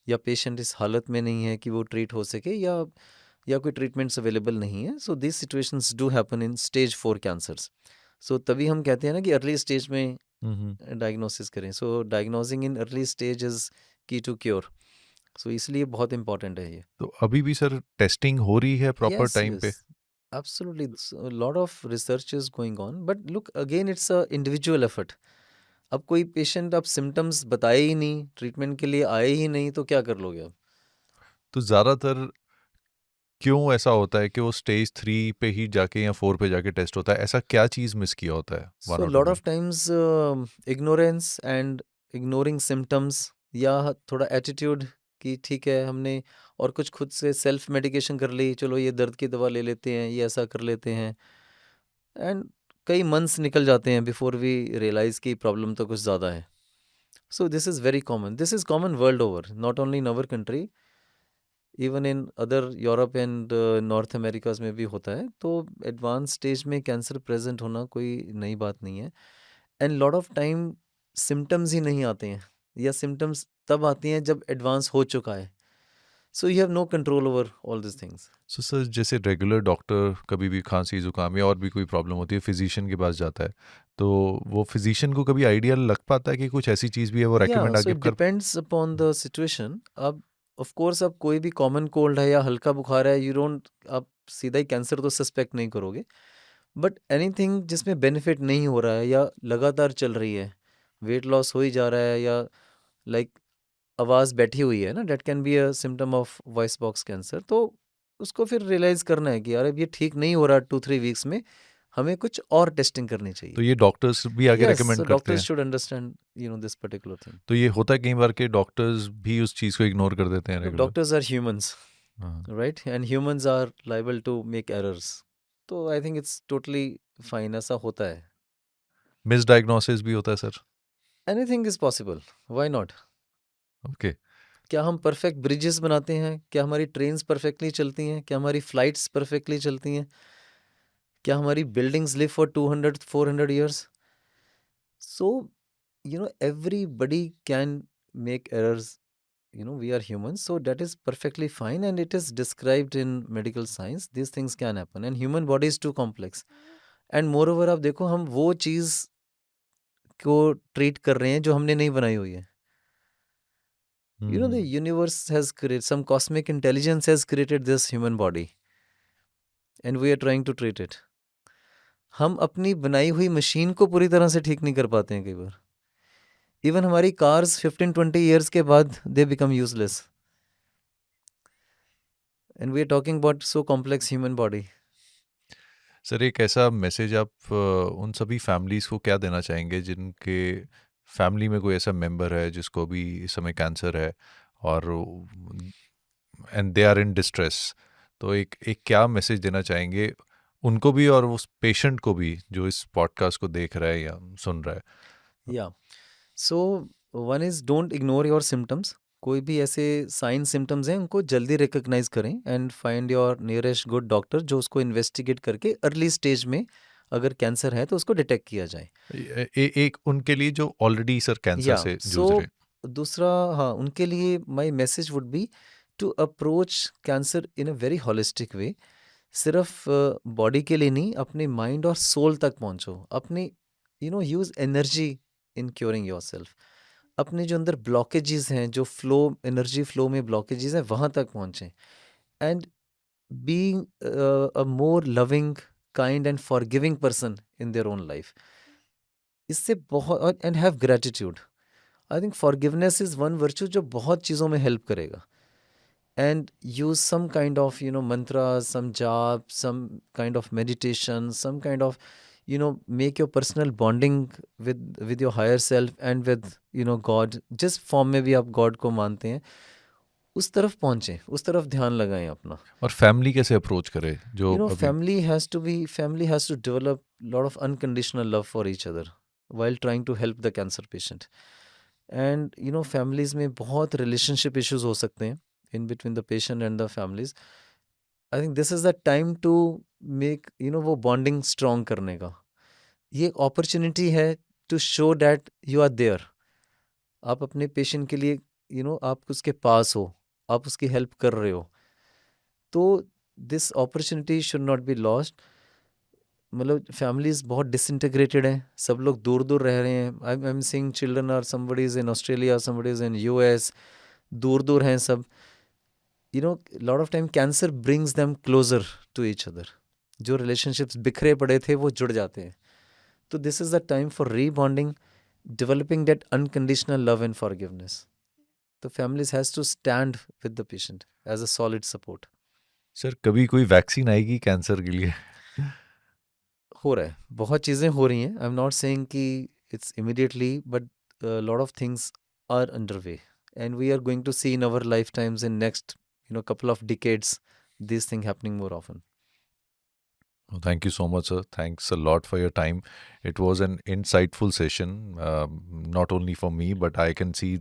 या patient इस हालत में नहीं है कि वो ट्रीट हो सके, या कोई ट्रीटमेंट्स अवेलेबल नहीं है। So this situations do happen in stage 4 cancers. So तभी हम कहते हैं ना कि अर्ली स्टेज में हम्म। डायग्नोसिस करें। So diagnosing in early stage is key to cure. So इसलिए बहुत इंपॉर्टेंट है ये। तो अभी भी सर टेस्टिंग हो रही है प्रॉपर यस, टाइम यस, पे? Absolutely, lot of research is going on, but look again, it's a individual effort. अब कोई पेशेंट अब सिम्टम्स बताए ही नहीं, ट्रीटमेंट के लिए आए ही नहीं, तो क्या कर लोगे अब? तो ज़्यादातर क्यों ऐसा होता है कि वो स्टेज 3 पे ही जाके या 4 पे जाके टेस्ट होता है? ऐसा क्या चीज़ मिस किया होता है, वन सो और टू लॉट में? Of times ignorance and ignoring symptoms, या थोड़ा एटीट्यूड कि ठीक है, हमने और कुछ खुद से सेल्फ मेडिकेशन कर ली, चलो ये दर्द की दवा ले लेते हैं, ये ऐसा कर लेते हैं, एंड कई मंथ्स निकल जाते हैं बिफोर वी रियलाइज़ की प्रॉब्लम तो कुछ ज़्यादा है। So this is very common. This is common world over, not only in our country, even in other Europe and North Americas में भी होता है. तो एडवांस स्टेज में कैंसर प्रेजेंट होना कोई नई बात नहीं है. And lot of time symptoms ही नहीं आते हैं, या सिम्टम्स तब आती हैं जब एडवांस हो चुका है. So you have no control over all this things. So sir, जैसे रेगुलर डॉक्टर कभी भी खांसी जुकाम या और भी कोई प्रॉब्लम होती है फिजिशियन के पास जाता है, तो वो फिजिशियन को कभी आइडिया लग पाता है कि कुछ ऐसी चीज़ भी है, वो या रेकमेंड सो आगे इट कर? Depends upon the situation. अब ऑफ कोर्स अब कोई भी कॉमन कोल्ड है या हल्का बुखार है, यू डोंट, आप सीधा ही कैंसर तो सस्पेक्ट नहीं करोगे. बट एनीथिंग जिसमें बेनिफिट नहीं हो रहा है या लगातार चल रही है, वेट लॉस हो ही जा रहा है, या लाइक आवाज़ बैठी हुई है ना, date can be a symptom of voice box cancer. तो उसको फिर रियलाइज़ करना है कि यार अब ये ठीक नहीं हो रहा 2-3 वीक्स में, हमें कुछ और टेस्टिंग करनी तो चाहिए. ये डॉक्टर्स भी आगे यस, रेकमेंड सो करते डॉक्टर्स हैं? Should understand this particular thing. तो ये होता है कई बार के डॉक्टर्स भी उस चीज़ को इग्नोर कर देते हैं Look, regular? doctors are humans, हाँ. right? And humans are liable to make errors. तो I think it's totally fine, ऐसा होता है. मिसडायग्नोसिस भी होता है sir? Anything is possible, why not. Okay. क्या हम परफेक्ट ब्रिजेस बनाते हैं? क्या हमारी ट्रेन्स परफेक्टली चलती हैं? क्या हमारी फ्लाइट्स परफेक्टली चलती हैं? क्या हमारी buildings live for 200-400 years? So everybody can make errors. We are humans, so that is perfectly fine, and it is described in medical science. These things can happen, and human body is too complex. And moreover, आप देखो, हम वो चीज़ को treat कर रहे हैं जो हमने नहीं बनाई हुई है. The universe has created, some cosmic intelligence has created this human body, and we are trying to treat it. हम अपनी बनाई हुई मशीन को पूरी तरह से ठीक नहीं कर पाते हैं कई बार. इवन हमारी कार्स 15-20 ईयर्स के बाद they become useless, and we are talking about so complex human body. Sir, एक ऐसा मैसेज आप उन सभी फैमिलीज़ को क्या देना चाहेंगे जिनके फैमिली में कोई ऐसा मेंबर है जिसको भी इस समय कैंसर है, और and they are in distress? तो एक एक क्या मैसेज देना चाहेंगे उनको भी और उस पेशेंट को भी जो इस पॉडकास्ट को देख रहा है या सुन रहा है? या so one is, don't ignore your symptoms. कोई भी ऐसे साइन सिम्टम्स हैं, उनको जल्दी रिकग्नाइज करें and find your nearest good doctor, जो उसको इन्वेस्टिगेट करके अर्ली स्टेज में अगर कैंसर है तो उसको डिटेक्ट किया जाए. एक उनके लिए जो ऑलरेडी सर कैंसर या से सो जूझ रहे हैं. दूसरा, हाँ, उनके लिए my message would be to approach cancer in a very holistic way. सिर्फ बॉडी के लिए नहीं, अपने माइंड और सोल तक पहुंचो. अपनी use energy in curing your self. अपने जो अंदर ब्लॉकेजेस हैं, जो फ्लो, एनर्जी फ्लो में ब्लॉकेजेस हैं, वहाँ तक पहुँचें. And being a more loving, kind and forgiving person in their own life. इससे बहुत, and have gratitude. I think forgiveness is one virtue जो बहुत चीज़ों में हेल्प करेगा. And use some kind of mantras, some jap, some kind of meditation, some kind of make your personal bonding with your higher self and with God. जिस form में भी आप God को मानते हैं, उस तरफ पहुंचे, उस तरफ ध्यान लगाएं अपना. और फैमिली कैसे अप्रोच करे जो अभी? family has to develop lot of unconditional love for each other while trying to help the cancer patient. And families में बहुत relationship issues हो सकते हैं in between the patient and the families. I think this is the time to make वो bonding strong करने का. ये एक opportunity है to show that you are there. आप अपने पेशेंट के लिए आप उसके पास हो, आप उसकी हेल्प कर रहे हो. तो this opportunity should not be lost. मतलब फैमिलीज बहुत डिसइंटीग्रेटेड हैं, सब लोग दूर दूर रह रहे हैं. I am seeing children are, somebody is in Australia, somebody is in US, दूर दूर हैं सब. Lot of time cancer brings them closer to each other. जो रिलेशनशिप्स बिखरे पड़े थे वो जुड़ जाते हैं. तो this is the time for rebonding, developing that unconditional love and forgiveness. The families has to stand with the patient as a solid support. Sir, कभी कोई वैक्सीन आएगी कैंसर के लिए? हो रहा है, बहुत चीज़ें हो रही हैं. आई एम नॉट सेइंग कि it's immediately, but lot of things are under way, and we are going to see in our life times, in next couple of decades, this thing happening more often. Well, thank you so much, sir. Thanks a lot for your time. It was an insightful session, not only for me, but I can see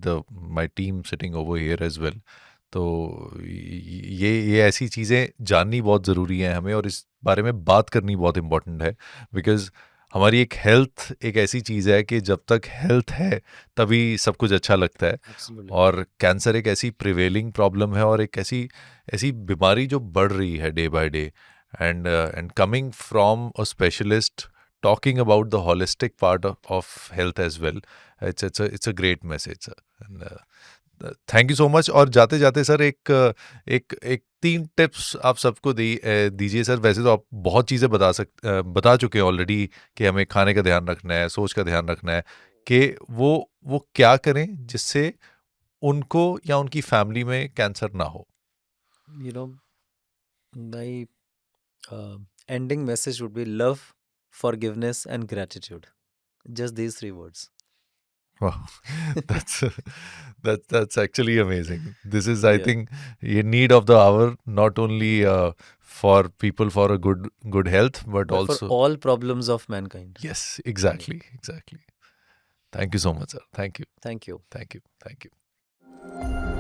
my team sitting over here as well. तो ये ऐसी चीज़ें जाननी बहुत ज़रूरी है हमें, और इस बारे में बात करनी बहुत इम्पोर्टेंट है, बिकॉज़ हमारी एक हेल्थ एक ऐसी चीज़ है कि जब तक हेल्थ है तभी सब कुछ अच्छा लगता है। एब्सोल्युटली। और कैंसर एक ऐसी प्रिवेलिंग प्रॉब्लम है, और एक ऐसी ऐसी बीमारी जो बढ़ रही है day by day, and coming from a specialist talking about the holistic part of health as well, it's a great message, sir. And thank you so much. और जाते जाते सर एक एक 3 टिप्स आप सबको दीजिए सर। वैसे तो आप बहुत चीज़ें बता चुके हैं ऑलरेडी, कि हमें खाने का ध्यान रखना है, सोच का ध्यान रखना है, कि वो क्या करें जिससे उनको या उनकी फैमिली में कैंसर ना हो। You know, my ending message would be love, forgiveness, and gratitude. Just these 3 words. Wow, that's that's actually amazing. This is, I Yeah. think, a need of the hour, not only for people for a good health, but But for also all problems of mankind. yes, Yeah. exactly. Thank you so much, sir. Thank you, Thank you. thank you, thank you.